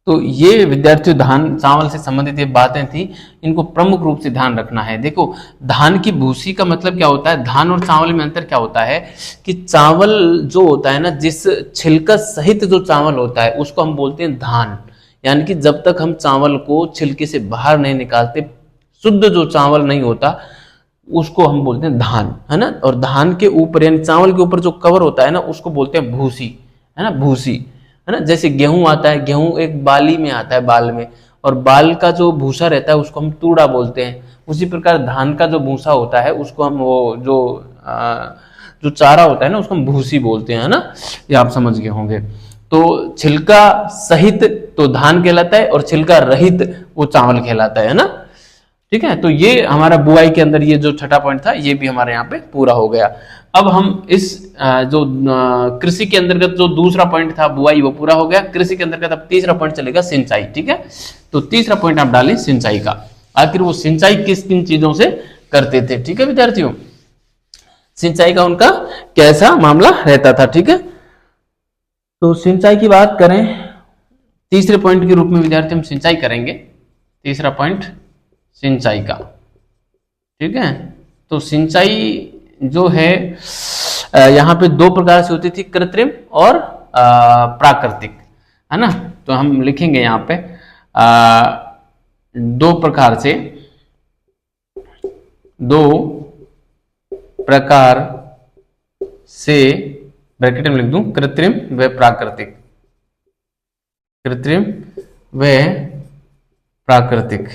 तो ये विद्यार्थियों धान चावल से संबंधित ये बातें थी, इनको प्रमुख रूप से ध्यान रखना है। देखो धान की भूसी का मतलब क्या होता है, धान और चावल में अंतर क्या होता है कि चावल जो होता है ना, जिस छिलका सहित जो चावल होता है उसको हम बोलते हैं धान। यानी कि जब तक हम चावल को छिलके से बाहर नहीं निकालते, शुद्ध जो चावल नहीं होता उसको हम बोलते हैं धान, है ना। और धान के ऊपर यानी चावल के ऊपर जो कवर होता है ना उसको बोलते हैं भूसी, है ना, भूसी, है ना। जैसे गेहूं आता है, गेहूं एक बाली में आता है, बाल में, और बाल का जो भूसा रहता है उसको हम तूड़ा बोलते हैं। उसी प्रकार धान का जो भूसा होता है उसको हम वो जो चारा होता है ना उसको हम भूसी बोलते हैं, है ना। ये आप समझ गए होंगे। तो छिलका सहित तो धान कहलाता है और छिलका रहित वो चावल कहलाता है ना। ठीक है, तो ये हमारा बुआई के अंदर ये जो छठा पॉइंट था ये भी हमारे यहाँ पे पूरा हो गया। अब हम इस जो कृषि के अंतर्गत जो दूसरा पॉइंट था बुआई वो पूरा हो गया। कृषि के अंतर्गत अब तीसरा पॉइंट चलेगा सिंचाई। ठीक है, तो तीसरा पॉइंट आप डालें सिंचाई का। आखिर वो सिंचाई किस किन चीजों से करते थे। ठीक है विद्यार्थियों, सिंचाई का उनका कैसा मामला रहता था। ठीक है, तो सिंचाई की बात करें तीसरे पॉइंट के रूप में विद्यार्थी हम सिंचाई करेंगे। तीसरा पॉइंट सिंचाई का। ठीक है, तो सिंचाई जो है यहाँ पे दो प्रकार से होती थी, कृत्रिम और प्राकृतिक, है ना। तो हम लिखेंगे यहाँ पे दो प्रकार से ब्रैकेट में लिख दूं कृत्रिम व प्राकृतिक, कृत्रिम व प्राकृतिक।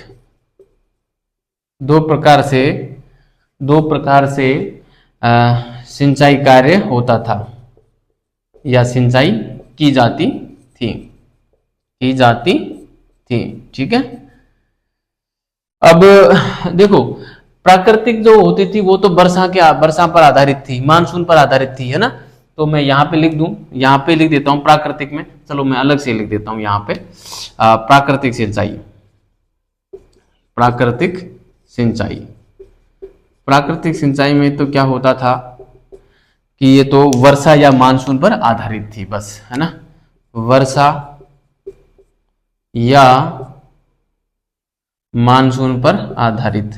दो प्रकार से सिंचाई कार्य होता था या सिंचाई की जाती थी। ठीक है, अब देखो प्राकृतिक जो होती थी वो तो वर्षा पर आधारित थी, मानसून पर आधारित थी, है ना। तो मैं यहाँ पे लिख दूं, यहाँ पे लिख देता हूं प्राकृतिक में, चलो मैं अलग से लिख देता हूं यहाँ पे प्राकृतिक सिंचाई। प्राकृतिक सिंचाई में तो क्या होता था कि ये तो वर्षा या मानसून पर आधारित थी बस, है ना। वर्षा या मानसून पर आधारित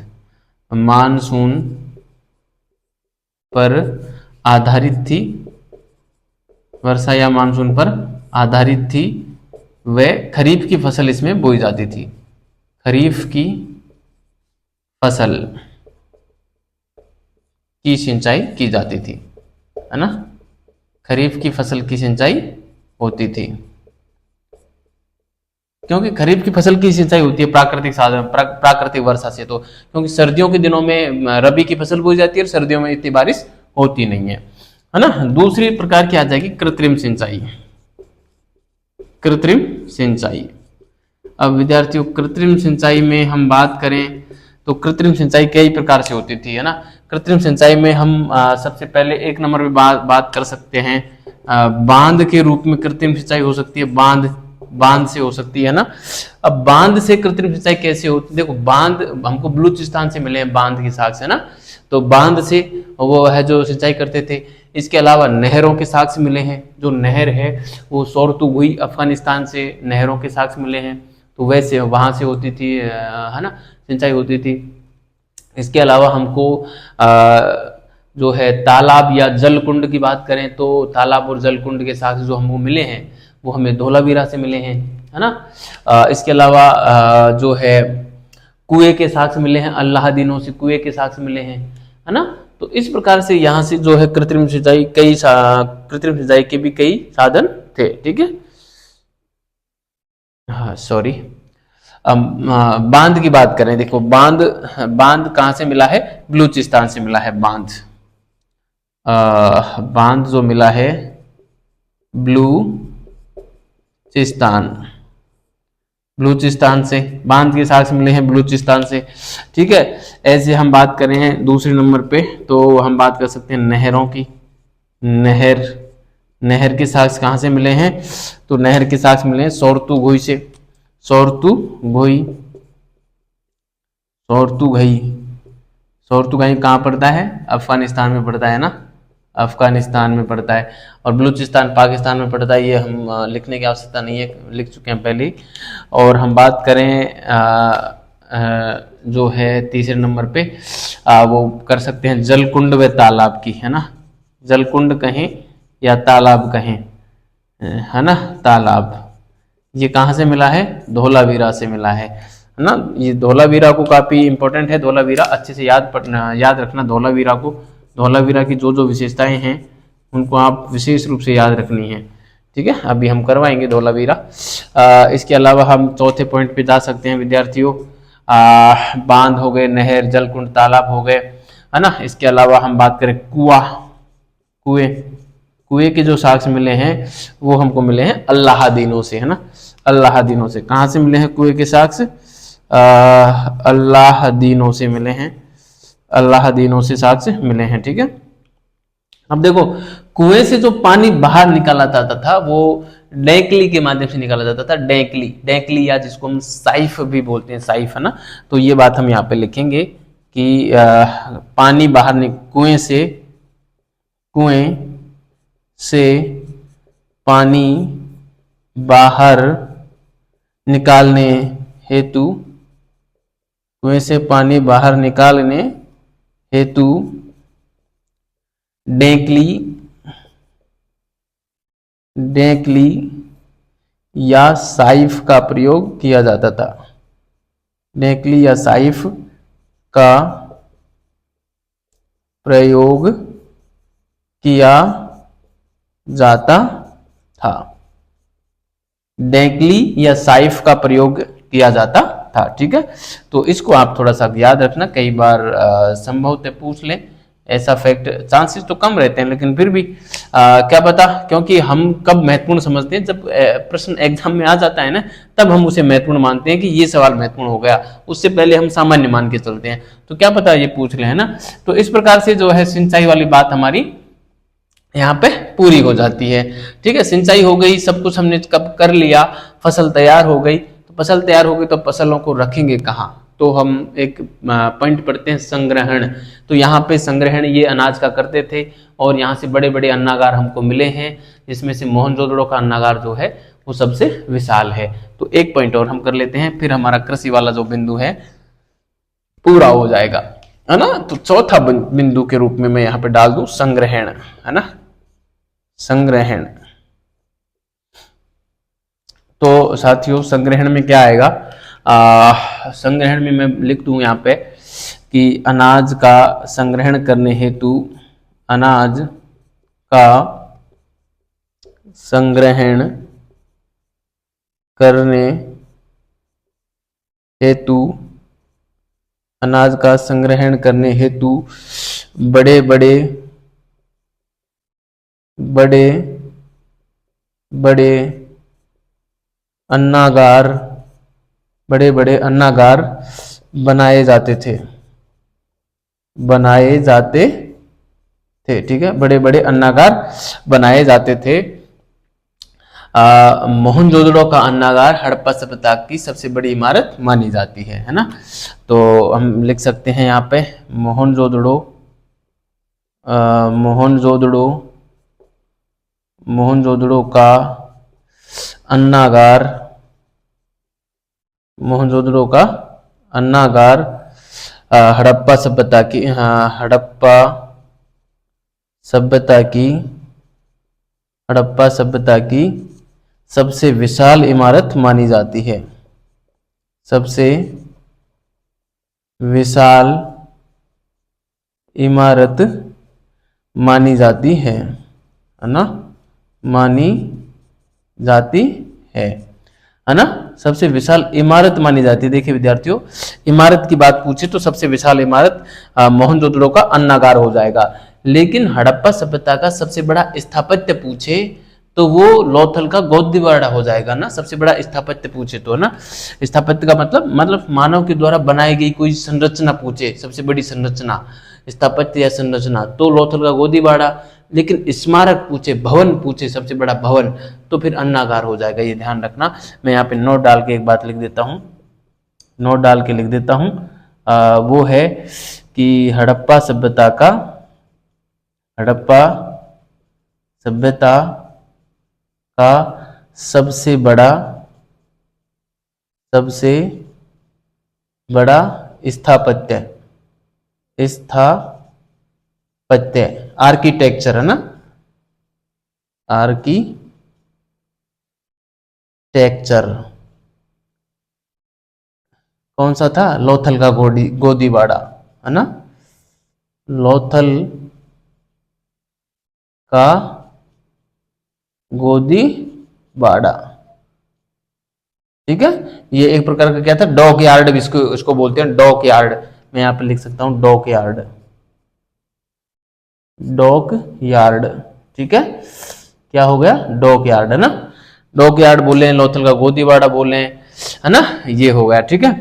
थी। व खरीफ की फसल इसमें बोई जाती थी। खरीफ की फसल की सिंचाई की जाती थी, है ना। खरीफ की फसल की सिंचाई होती थी, क्योंकि खरीफ की फसल की सिंचाई होती है प्राकृतिक साधन, प्राकृतिक वर्षा से। तो क्योंकि सर्दियों के दिनों में रबी की फसल बोई जाती है और सर्दियों में इतनी बारिश होती नहीं है ना। दूसरी प्रकार की आ जाएगी कृत्रिम सिंचाई। अब विद्यार्थियों कृत्रिम सिंचाई में हम बात करें तो कृत्रिम सिंचाई कई प्रकार से होती थी, है ना। कृत्रिम सिंचाई में हम सबसे पहले एक नंबर पे बात कर सकते हैं बांध के रूप में कृत्रिम सिंचाई हो सकती है, बांध से हो सकती है ना। अब बांध से कृत्रिम सिंचाई कैसे होती है, देखो बांध हमको बलूचिस्तान से मिले हैं, बांध की साक्ष्य, है ना। तो बांध से वो है जो सिंचाई करते थे। इसके अलावा नहरों के साक्ष्य मिले हैं, जो नहर है वो सोरतुगुई अफगानिस्तान से नहरों के साक्ष्य मिले हैं, तो वैसे वहां से होती थी, है ना, सिंचाई होती थी। इसके अलावा हमको जो है तालाब या जलकुंड की बात करें तो तालाब और जलकुंड के साक्ष्य जो हमको मिले हैं वो हमें धोलावीरा से मिले हैं, है ना। इसके अलावा जो है कुएं के साक्ष्य मिले हैं, अल्लाहदीनों से कुएं के साक्ष्य मिले हैं, है ना। तो इस प्रकार से यहाँ से जो है कृत्रिम सिंचाई के भी कई साधन थे। ठीक है, हाँ सॉरी। बांध की बात करें, देखो बांध कहाँ से मिला है, बलूचिस्तान से मिला है बांध। बांध जो मिला है बलूचिस्तान से, बांध के साक्ष्य मिले हैं बलूचिस्तान से। ठीक है, ऐसे हम बात करें हैं दूसरे नंबर पे तो हम बात कर सकते हैं नहरों की। नहर के साक्ष्य कहाँ से मिले हैं, तो नहर के साक्ष्य मिले हैं सोरतुगुई से। सोरतुगई कहाँ पड़ता है, अफगानिस्तान में पड़ता है ना। अफगानिस्तान में पड़ता है, और बलूचिस्तान पाकिस्तान में पड़ता है। ये हम लिखने की आवश्यकता नहीं है, लिख चुके हैं पहले ही। और हम बात करें जो है तीसरे नंबर पे वो कर सकते हैं जलकुंड व तालाब की, है ना। जलकुंड कहें या तालाब कहें, है ना, तालाब। ये कहाँ से मिला है? धोलावीरा से मिला है ना। ये धोलावीरा को काफी इंपॉर्टेंट है, धोलावीरा अच्छे से याद रखना धोलावीरा को। धोलावीरा की जो जो विशेषताएं हैं उनको आप विशेष रूप से याद रखनी है, ठीक है। अभी हम करवाएंगे धोलावीरा। इसके अलावा हम चौथे पॉइंट पे जा सकते हैं विद्यार्थियों। बांध हो गए, नहर, जलकुंड, तालाब हो गए, है ना। इसके अलावा हम बात करें कुएं के जो साक्ष्य मिले हैं वो हमको मिले हैं अल्लादीनों से, है ना। अल्लादीनों से कहाँ से मिले हैं कुएं के साक्ष्य? अल्लादीनों से मिले हैं, अल्लादीनों से साक्ष्य मिले हैं, ठीक है। अब देखो, कुएं से जो पानी बाहर निकाला जाता था वो डेकली के माध्यम से निकाला जाता था। डेकली या जिसको हम साइफ भी बोलते हैं, साइफ, है ना। तो ये बात हम यहाँ पे लिखेंगे कि पानी बाहर कुएं से पानी बाहर निकालने हेतु, कुएं से पानी बाहर निकालने हेतु डेकली या साइफ का प्रयोग किया जाता था। डेकली या साइफ का प्रयोग किया जाता था। डेकली या साइफ का प्रयोग किया जाता था, ठीक है। तो इसको आप थोड़ा सा याद रखना, कई बार संभवतः पूछ लें। ऐसा फैक्ट चांसेस तो कम रहते हैं, लेकिन फिर भी क्या पता, क्योंकि हम कब महत्वपूर्ण समझते हैं, जब प्रश्न एग्जाम में आ जाता है ना, तब हम उसे महत्वपूर्ण मानते हैं कि ये सवाल महत्वपूर्ण हो गया। उससे पहले हम सामान्य मान के चलते हैं, तो क्या पता ये पूछ ले, है ना। तो इस प्रकार से जो है सिंचाई वाली बात हमारी यहाँ पे पूरी हो जाती है, ठीक है। सिंचाई हो गई, सब कुछ हमने कब कर लिया, फसल तैयार हो गई। तो फसल तैयार हो गई तो फसलों को रखेंगे कहाँ? तो हम एक पॉइंट पढ़ते हैं, संग्रहण। तो यहाँ पे संग्रहण ये अनाज का करते थे, और यहाँ से बड़े बड़े अन्नागार हमको मिले हैं, जिसमें से मोहनजोदड़ो का अन्नागार जो है वो सबसे विशाल है। तो एक पॉइंट और हम कर लेते हैं, फिर हमारा कृषि वाला जो बिंदु है पूरा हो जाएगा, है ना। तो चौथा बिंदु के रूप में मैं यहाँ पे डाल दूं संग्रहण, है ना, संग्रहण। तो साथियों संग्रहण में क्या आएगा? संग्रहण में मैं लिख दूं यहाँ पे कि अनाज का संग्रहण करने हेतु, अनाज का संग्रहण करने हेतु, अनाज का संग्रहण करने हेतु बड़े बड़े अन्नागार बनाए जाते थे, ठीक है। बड़े बड़े अन्नागार बनाए जाते थे। मोहनजोदड़ो का अन्नागार हड़प्पा सभ्यता की सबसे बड़ी इमारत मानी जाती है ना। तो हम लिख सकते हैं यहाँ पे मोहनजोदड़ो का अन्नागार हड़प्पा सभ्यता की सबसे विशाल इमारत मानी जाती है, सबसे विशाल इमारत मानी जाती है ना, मानी जाती है ना। सबसे विशाल इमारत मानी जाती है। देखिए विद्यार्थियों, इमारत की बात पूछे तो सबसे विशाल इमारत मोहनजोदड़ो का अन्नागार हो जाएगा, लेकिन हड़प्पा सभ्यता का सबसे बड़ा स्थापत्य पूछे तो वो लोथल का गोदीवाड़ा हो जाएगा ना। सबसे बड़ा स्थापत्य पूछे तो, ना, स्थापत्य का मतलब मानव के द्वारा बनाई गई कोई संरचना पूछे, सबसे बड़ी संरचना, स्थापत्य या संरचना, तो लोथल का गोदीवाड़ा। लेकिन स्मारक पूछे, भवन पूछे, सबसे बड़ा भवन, तो फिर अन्नागार हो जाएगा। ये ध्यान रखना। मैं यहाँ पे नोट डाल के एक बात लिख देता हूँ, वो है कि हड़प्पा हड़प्पा सभ्यता का सबसे बड़ा स्थापत्य आर्किटेक्चर है ना, आर्किटेक्चर कौन सा था? लोथल का गोदीवाड़ा है ना, लोथल का गोदीवाड़ा। ठीक है, ये एक प्रकार का क्या था? डॉक यार्ड भी इसको बोलते हैं, डॉक यार्ड। मैं यहां पे लिख सकता हूं डॉक यार्ड, डॉक यार्ड। ठीक है, क्या हो गया? डॉक यार्ड है ना, डॉक यार्ड बोले, लोथल का गोदीवाड़ा बोले, है ना, ये हो गया। ठीक है,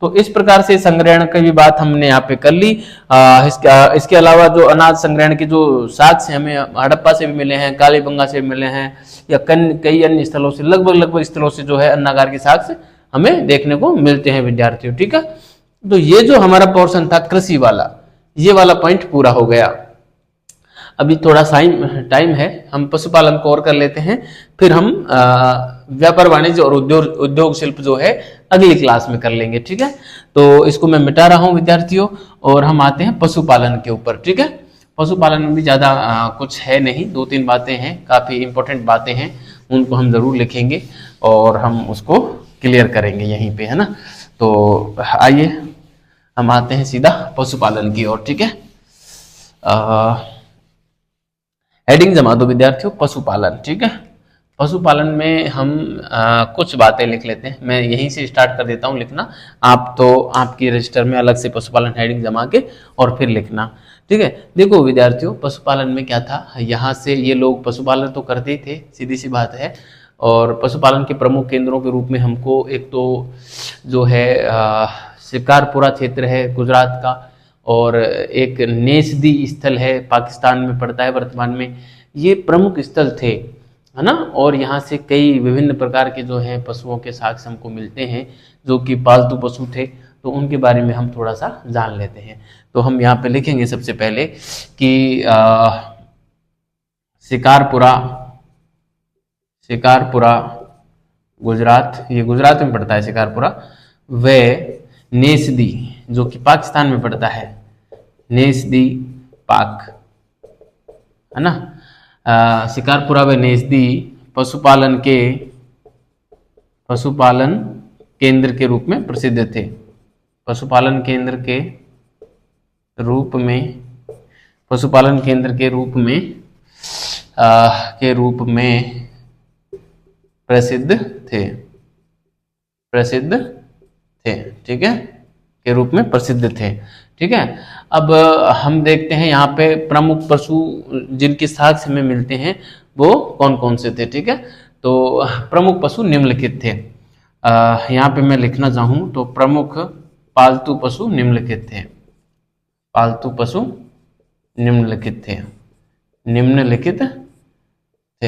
तो इस प्रकार से संग्रहण की भी बात हमने यहाँ पे कर ली। इसके अलावा जो अनाज संग्रहण के जो साक्ष्य हमें हड़प्पा से भी मिले हैं, कालीबंगा से भी मिले हैं, या कई अन्य स्थलों से, लगभग स्थलों से जो है अन्नागार के साक्ष्य हमें देखने को मिलते हैं विद्यार्थियों। ठीक है, तो ये जो हमारा पोर्शन था कृषि वाला, ये वाला पॉइंट पूरा हो गया। अभी थोड़ा टाइम है, हम पशुपालन को और कर लेते हैं, फिर हम व्यापार वाणिज्य और उद्योग शिल्प जो है अगली क्लास में कर लेंगे। ठीक है, तो इसको मैं मिटा रहा हूं विद्यार्थियों, और हम आते हैं पशुपालन के ऊपर। ठीक है, पशुपालन में भी ज्यादा कुछ है नहीं, 2-3 बातें हैं, काफी इंपॉर्टेंट बातें हैं, उनको हम जरूर लिखेंगे और हम उसको क्लियर करेंगे यहीं पे, है ना। तो आइए हम आते हैं सीधा पशुपालन की ओर। ठीक है, हेडिंग जमा दो विद्यार्थियों, पशुपालन। ठीक है, पशुपालन में हम कुछ बातें लिख लेते हैं। मैं यहीं से स्टार्ट कर देता हूं लिखना, आप तो आपकी रजिस्टर में अलग से पशुपालन हेडिंग जमा के और फिर लिखना। ठीक है, देखो विद्यार्थियों, पशुपालन में क्या था, यहाँ से ये लोग पशुपालन तो करते ही थे, सीधी सी बात है। और पशुपालन के प्रमुख केंद्रों के रूप में हमको एक तो जो है शिकारपुरा क्षेत्र है गुजरात का, और एक नेसदी स्थल है पाकिस्तान में पड़ता है वर्तमान में, ये प्रमुख स्थल थे, है ना। और यहाँ से कई विभिन्न प्रकार के जो हैं पशुओं के साक्ष्य हमको मिलते हैं जो कि पालतू पशु थे, तो उनके बारे में हम थोड़ा सा जान लेते हैं। तो हम यहाँ पे लिखेंगे सबसे पहले कि शिकारपुरा गुजरात, ये गुजरात में पड़ता है शिकारपुरा, व नेसदी जो कि पाकिस्तान में पड़ता है, नेसदी पाक, है ना। शिकारपुरा व नेसदी पशुपालन केंद्र के रूप में प्रसिद्ध थे, पशुपालन केंद्र के रूप में प्रसिद्ध थे। ठीक है, के रूप में प्रसिद्ध थे। ठीक है, अब हम देखते हैं यहाँ पे प्रमुख पशु जिनके साक्ष्य हमें मिलते हैं वो कौन कौन से थे। ठीक है, तो प्रमुख पशु निम्नलिखित थे। यहाँ पे मैं लिखना चाहूँ तो प्रमुख पालतू पशु निम्नलिखित थे, पालतू पशु निम्नलिखित थे।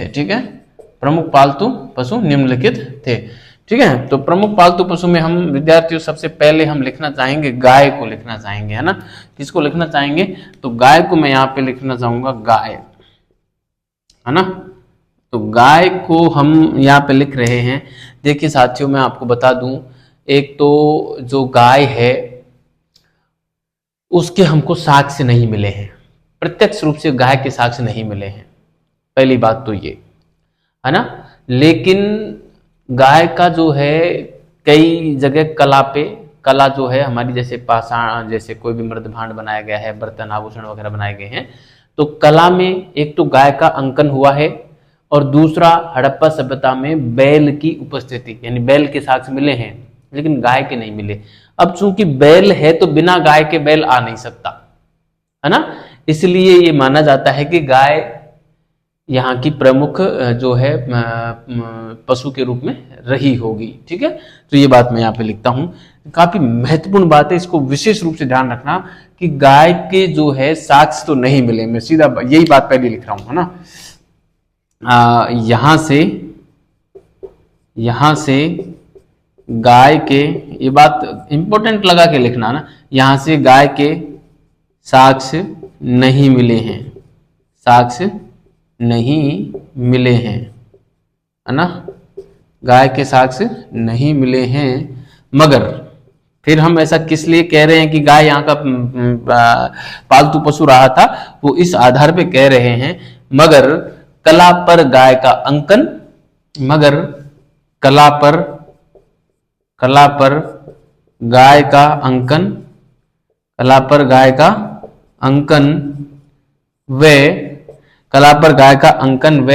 ठीक है, प्रमुख पालतू पशु निम्नलिखित थे। ठीक है, तो प्रमुख पालतू पशु में हम विद्यार्थियों सबसे पहले हम लिखना चाहेंगे गाय को लिखना चाहेंगे, है ना। किसको लिखना चाहेंगे? तो गाय को मैं यहाँ पे लिखना चाहूंगा गाय, है ना। तो गाय को हम यहाँ पे लिख रहे हैं। देखिए साथियों, मैं आपको बता दूं, एक तो जो गाय है उसके हमको साक्ष्य नहीं मिले हैं, प्रत्यक्ष रूप से गाय के साक्ष्य नहीं मिले हैं, पहली बात तो ये, है ना। लेकिन गाय का जो है कई जगह कला जो है हमारी, जैसे पाषाण, जैसे कोई भी मृद भांड बनाया गया है, बर्तन आभूषण वगैरह बनाए गए हैं, तो कला में एक तो गाय का अंकन हुआ है, और दूसरा हड़प्पा सभ्यता में बैल की उपस्थिति, यानी बैल के साक्ष्य मिले हैं लेकिन गाय के नहीं मिले। अब चूंकि बैल है तो बिना गाय के बैल आ नहीं सकता, है ना, इसलिए ये माना जाता है कि गाय यहाँ की प्रमुख जो है पशु के रूप में रही होगी। ठीक है, तो ये बात मैं यहाँ पे लिखता हूँ, काफी महत्वपूर्ण बात है, इसको विशेष रूप से ध्यान रखना कि गाय के जो है साक्ष्य तो नहीं मिले, मैं सीधा यही बात पहले लिख रहा हूँ, है ना। यहाँ से गाय के, ये बात इंपॉर्टेंट लगा के लिखना ना, यहाँ से गाय के साक्ष्य नहीं मिले हैं, साक्ष्य नहीं मिले हैं, है ना, गाय के साक्ष्य नहीं मिले हैं। मगर फिर हम ऐसा किस लिए कह रहे हैं कि गाय यहाँ का पालतू पशु रहा था, वो इस आधार पे कह रहे हैं मगर कला पर गाय का अंकन, मगर कला पर गाय का अंकन, कला पर गाय का अंकन व कला पर गाय का अंकन व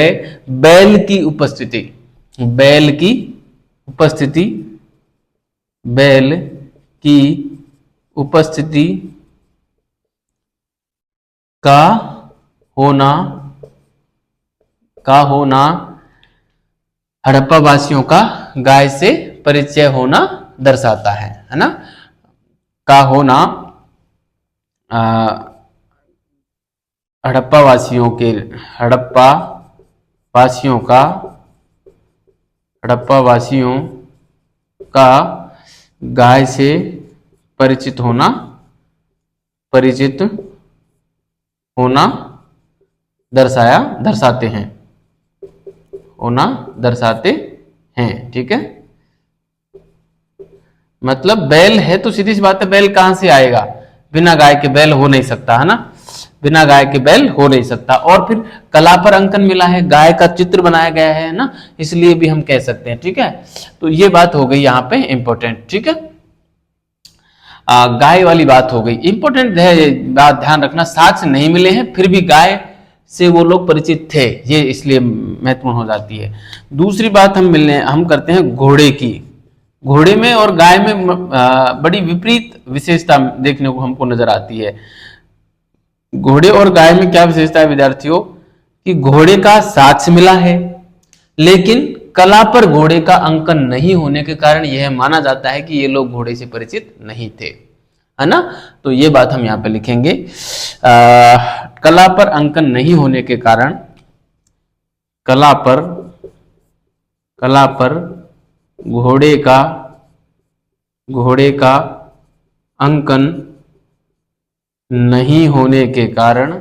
बैल की उपस्थिति, बैल की उपस्थिति, बैल की उपस्थिति का होना हड़प्पा वासियों का गाय से परिचय होना दर्शाता है ना, का होना हड़प्पा वासियों का गाय से परिचित होना दर्शाते हैं, ठीक है। मतलब बैल है तो सीधी सी बात है, बैल कहां से आएगा, बिना गाय के बैल हो नहीं सकता, है ना, बिना गाय के बैल हो नहीं सकता। और फिर कला पर अंकन मिला है, गाय का चित्र बनाया गया है ना, इसलिए भी हम कह सकते हैं, ठीक है। तो ये बात हो गई यहाँ पे इंपॉर्टेंट, ठीक है। गाय वाली बात हो गई, इंपॉर्टेंट है बात ध्यान रखना, साक्ष्य नहीं मिले हैं फिर भी गाय से वो लोग परिचित थे, ये इसलिए महत्वपूर्ण हो जाती है। दूसरी बात हम करते हैं घोड़े की। घोड़े में और गाय में बड़ी विपरीत विशेषता देखने को हमको नजर आती है। घोड़े और गाय में क्या विशेषता है विद्यार्थियों, कि घोड़े का साक्ष्य मिला है लेकिन कला पर घोड़े का अंकन नहीं होने के कारण यह माना जाता है कि ये लोग घोड़े से परिचित नहीं थे, है ना। तो ये बात हम यहाँ पे लिखेंगे, कला पर अंकन नहीं होने के कारण, कला पर घोड़े का अंकन नहीं होने के कारण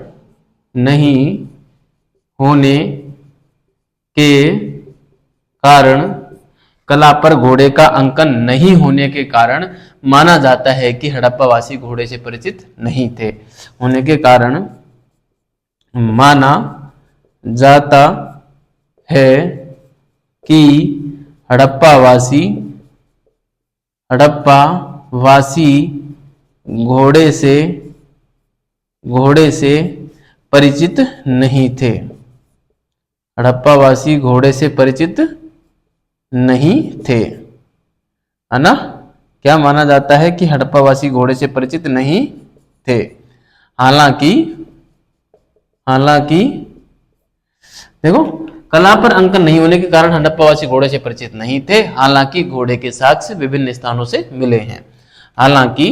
कला पर घोड़े का अंकन नहीं होने के कारण माना जाता है कि हड़प्पा वासी घोड़े से परिचित नहीं थे, होने के कारण माना जाता है कि हड़प्पा वासी घोड़े से परिचित नहीं थे, हड़प्पा वासी घोड़े से परिचित नहीं थे, है ना। क्या माना जाता है कि हड़प्पा वासी घोड़े से परिचित नहीं थे, हालांकि देखो, कला पर अंकन नहीं होने के कारण हड़प्पा वासी घोड़े से परिचित नहीं थे, हालांकि घोड़े के साक्ष्य विभिन्न स्थानों से मिले हैं, हालांकि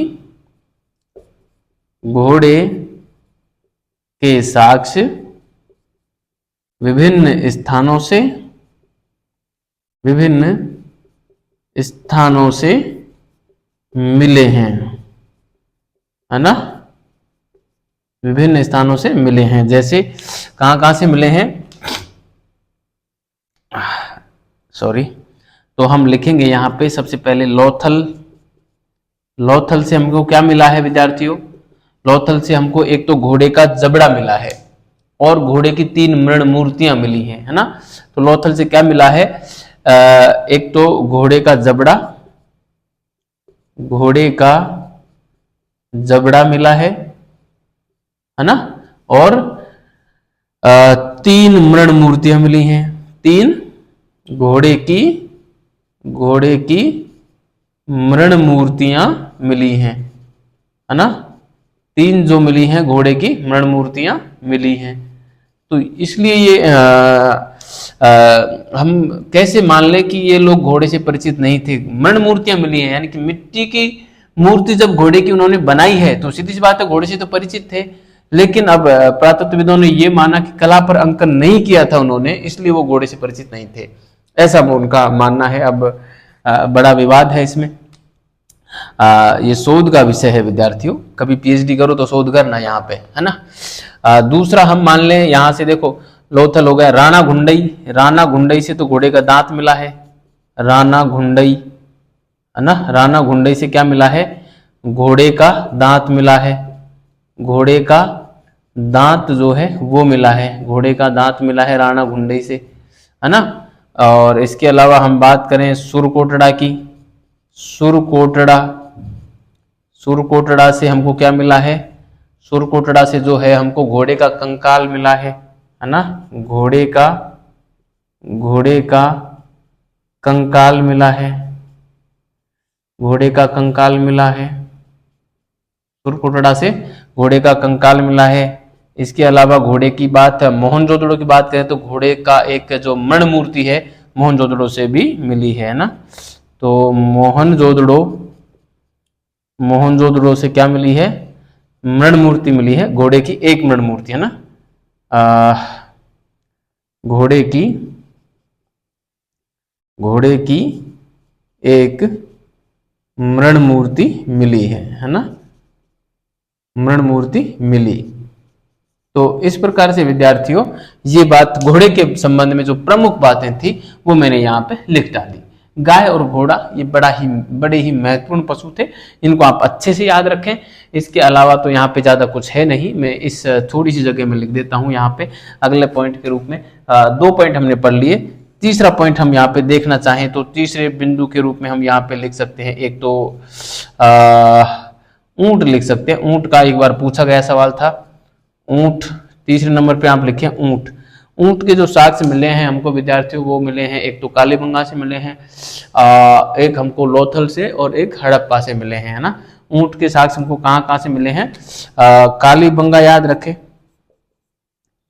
घोड़े के साक्ष्य विभिन्न स्थानों से मिले हैं, है ना, विभिन्न स्थानों से मिले हैं। जैसे कहां से मिले हैं, तो हम लिखेंगे यहां पे सबसे पहले लोथल से हमको क्या मिला है विद्यार्थियों, लोथल से हमको एक तो घोड़े का जबड़ा मिला है और घोड़े की 3 मृण मूर्तियां मिली हैं, है ना। तो लोथल से क्या मिला है, एक तो घोड़े का जबड़ा मिला है ना, और 3 मृण मूर्तियां मिली हैं, 3 घोड़े की मृण मूर्तियां मिली हैं, है ना, 3 जो मिली हैं घोड़े की मृण मूर्तियां मिली हैं। तो इसलिए ये हम कैसे मान ले कि ये लोग घोड़े से परिचित नहीं थे, मृण मूर्तियां मिली हैं, यानी कि मिट्टी की मूर्ति जब घोड़े की उन्होंने बनाई है तो सीधी सी बात है घोड़े से तो परिचित थे, लेकिन अब पुरातत्वविदों ने ये माना कि कला पर अंकन नहीं किया था उन्होंने, इसलिए वो घोड़े से परिचित नहीं थे, ऐसा उनका मानना है। अब बड़ा विवाद है इसमें। ये शोध का विषय है विद्यार्थियों, कभी पीएचडी करो तो शोध करना यहाँ पे, है ना। दूसरा हम मान लें यहाँ से, देखो लोथल हो गया। राणा घुंडई, राणा घुंडई से तो घोड़े का दांत मिला है, राणा घुंडई, है ना। राणा घुंडई से क्या मिला है, घोड़े का दांत मिला है, घोड़े का दांत जो है वो मिला है, घोड़े का दांत मिला है राणा घुंडई से, है ना। और इसके अलावा हम बात करें सुरकोटड़ा की, सुरकोटड़ा, सुरकोटड़ा से हमको क्या मिला है, सुरकोटड़ा से जो है हमको घोड़े का कंकाल मिला है ना। घोड़े का कंकाल मिला है, घोड़े का कंकाल मिला है, सुरकोटड़ा से घोड़े का कंकाल मिला है। इसके अलावा घोड़े की बात, मोहनजोदड़ो की बात करें तो घोड़े का एक जो मण मूर्ति है मोहनजोदड़ो से भी मिली है ना। तो मोहनजोदड़ो से क्या मिली है, मृण मूर्ति मिली है, घोड़े की एक मृण मूर्ति, है ना। घोड़े की एक मृण मूर्ति मिली है ना, मृण मूर्ति मिली। तो इस प्रकार से विद्यार्थियों ये बात घोड़े के संबंध में जो प्रमुख बातें थी वो मैंने यहाँ पे लिख डाली। गाय और घोड़ा ये बड़े ही महत्वपूर्ण पशु थे, इनको आप अच्छे से याद रखें। इसके अलावा तो यहाँ पे ज़्यादा कुछ है नहीं, मैं इस थोड़ी सी जगह में लिख देता हूँ यहाँ पे अगले पॉइंट के रूप में। 2 पॉइंट हमने पढ़ लिए, तीसरा पॉइंट हम यहाँ पे देखना चाहें तो तीसरे बिंदु के रूप में हम यहाँ पे लिख सकते हैं, एक तो ऊंट लिख सकते हैं। ऊंट का एक बार पूछा गया सवाल था, ऊंट तीसरे नंबर पे आप लिखें ऊंट। ऊंट के जो साक्ष्य मिले हैं हमको विद्यार्थियों वो मिले हैं, एक तो कालीबंगा से मिले हैं, एक हमको लोथल से और एक हड़प्पा से मिले हैं, है ना। ऊंट के साक्ष्य हमको कहाँ से मिले हैं, कालीबंगा याद रखें,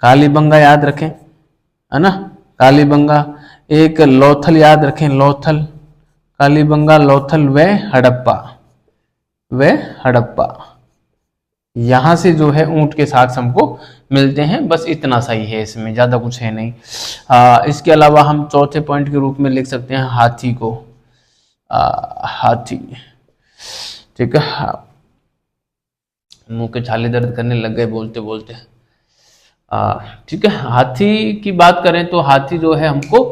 कालीबंगा याद रखें, है ना, कालीबंगा। एक लोथल याद रखें, लोथल, कालीबंगा, लोथल व हड़प्पा, यहां से जो है ऊंट के साक्ष्य हमको मिलते हैं। बस इतना सही है, इसमें ज्यादा कुछ है नहीं। इसके अलावा हम चौथे पॉइंट के रूप में लिख सकते हैं हाथी को, हाथी, ठीक है। मुंह के छाले दर्द करने लग गए बोलते बोलते, ठीक है। हाथी की बात करें तो हाथी जो है हमको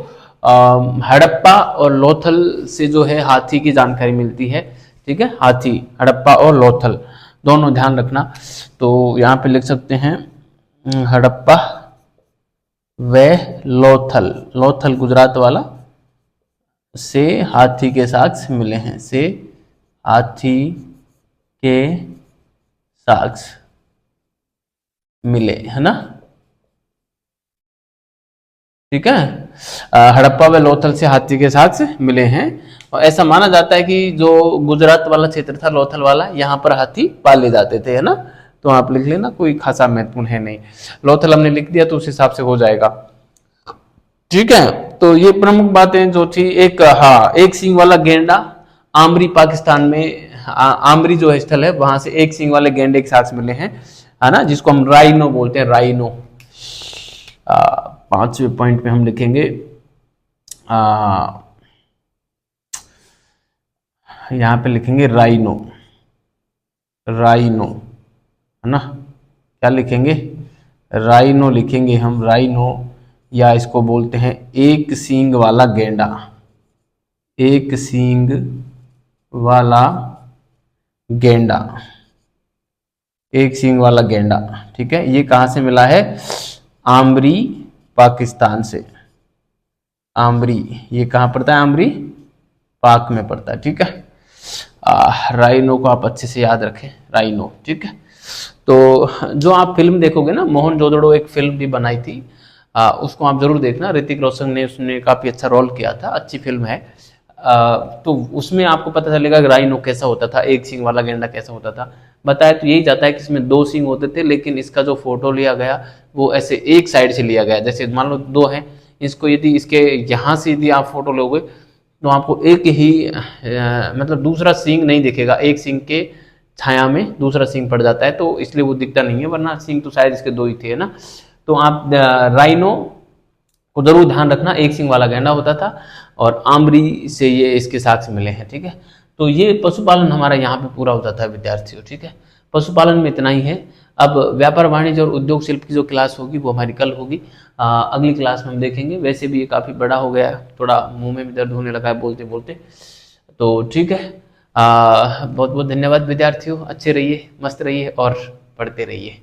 हड़प्पा और लोथल से जो है हाथी की जानकारी मिलती है, ठीक है। हाथी, हड़प्पा और लोथल दोनों ध्यान रखना। तो यहाँ पे लिख सकते हैं हड़प्पा व लोथल, लोथल गुजरात वाला से हाथी के साक्ष्य मिले हैं, से हाथी के साक्ष्य मिले, है ना, ठीक है। हड़प्पा व लोथल से हाथी के साक्ष्य मिले हैं और ऐसा माना जाता है कि जो गुजरात वाला क्षेत्र था लोथल वाला, यहाँ पर हाथी पाले जाते थे, है ना। तो आप लिख लेना, कोई खासा महत्वपूर्ण है नहीं। लोथल हमने लिख दिया तो उस हिसाब से हो जाएगा, ठीक है। तो ये प्रमुख बातें जो थी, एक एक सींग वाला गेंडा आमरी पाकिस्तान में, आमरी जो स्थल है वहां से एक सींग वाले गेंडे के साक्ष्य मिले हैं, है ना, जिसको हम राइनो बोलते हैं, राइनो। 5वें पॉइंट पे हम लिखेंगे, यहाँ पे लिखेंगे राइनो, राइनो, है ना, क्या लिखेंगे, राइनो लिखेंगे हम, राइनो, या इसको बोलते हैं एक सींग वाला गेंडा, एक सींग वाला गेंडा, एक सींग वाला गेंडा, ठीक है। ये कहाँ से मिला है, आमरी पाकिस्तान से, आमरी, ये कहाँ पड़ता है, आमरी पाक में पड़ता है, ठीक है। राइनो को आप अच्छे से याद रखें, राइनो, ठीक है। तो जो आप फिल्म देखोगे ना, मोहनजोदड़ो एक फिल्म भी बनाई थी, उसको आप जरूर देखना, ऋतिक रोशन ने उसने काफी अच्छा रोल किया था, अच्छी फिल्म है। तो उसमें आपको पता चलेगा कि राइनो कैसा होता था, एक सींग वाला गेंडा कैसा होता था। बताया तो यही जाता है कि इसमें 2 सींग होते थे, लेकिन इसका जो फोटो लिया गया वो ऐसे एक साइड से लिया गया, जैसे मान लो 2 हैं, इसको यदि इसके यहाँ से यदि आप फोटो लोगे तो आपको एक ही मतलब दूसरा सींग नहीं दिखेगा, एक सींग के छाया में दूसरा सींग पड़ जाता है, तो इसलिए वो दिखता नहीं है, वरना सींग तो शायद इसके 2 ही थे, है ना। तो आप राइनो को जरूर ध्यान रखना, एक सींग वाला गेंडा होता था और आमरी से ये इसके साक्ष्य मिले हैं, ठीक है। तो ये पशुपालन हमारा यहाँ पे पूरा हो जाता है विद्यार्थियों, ठीक है। पशुपालन में इतना ही है। अब व्यापार वाणिज्य और उद्योग शिल्प की जो क्लास होगी वो हमारी कल होगी। अगली क्लास में हम देखेंगे। वैसे भी ये काफ़ी बड़ा हो गया है, थोड़ा मुंह में भी दर्द होने लगा है बोलते बोलते, तो ठीक है। बहुत बहुत धन्यवाद विद्यार्थियों, अच्छे रहिए, मस्त रहिए और पढ़ते रहिए।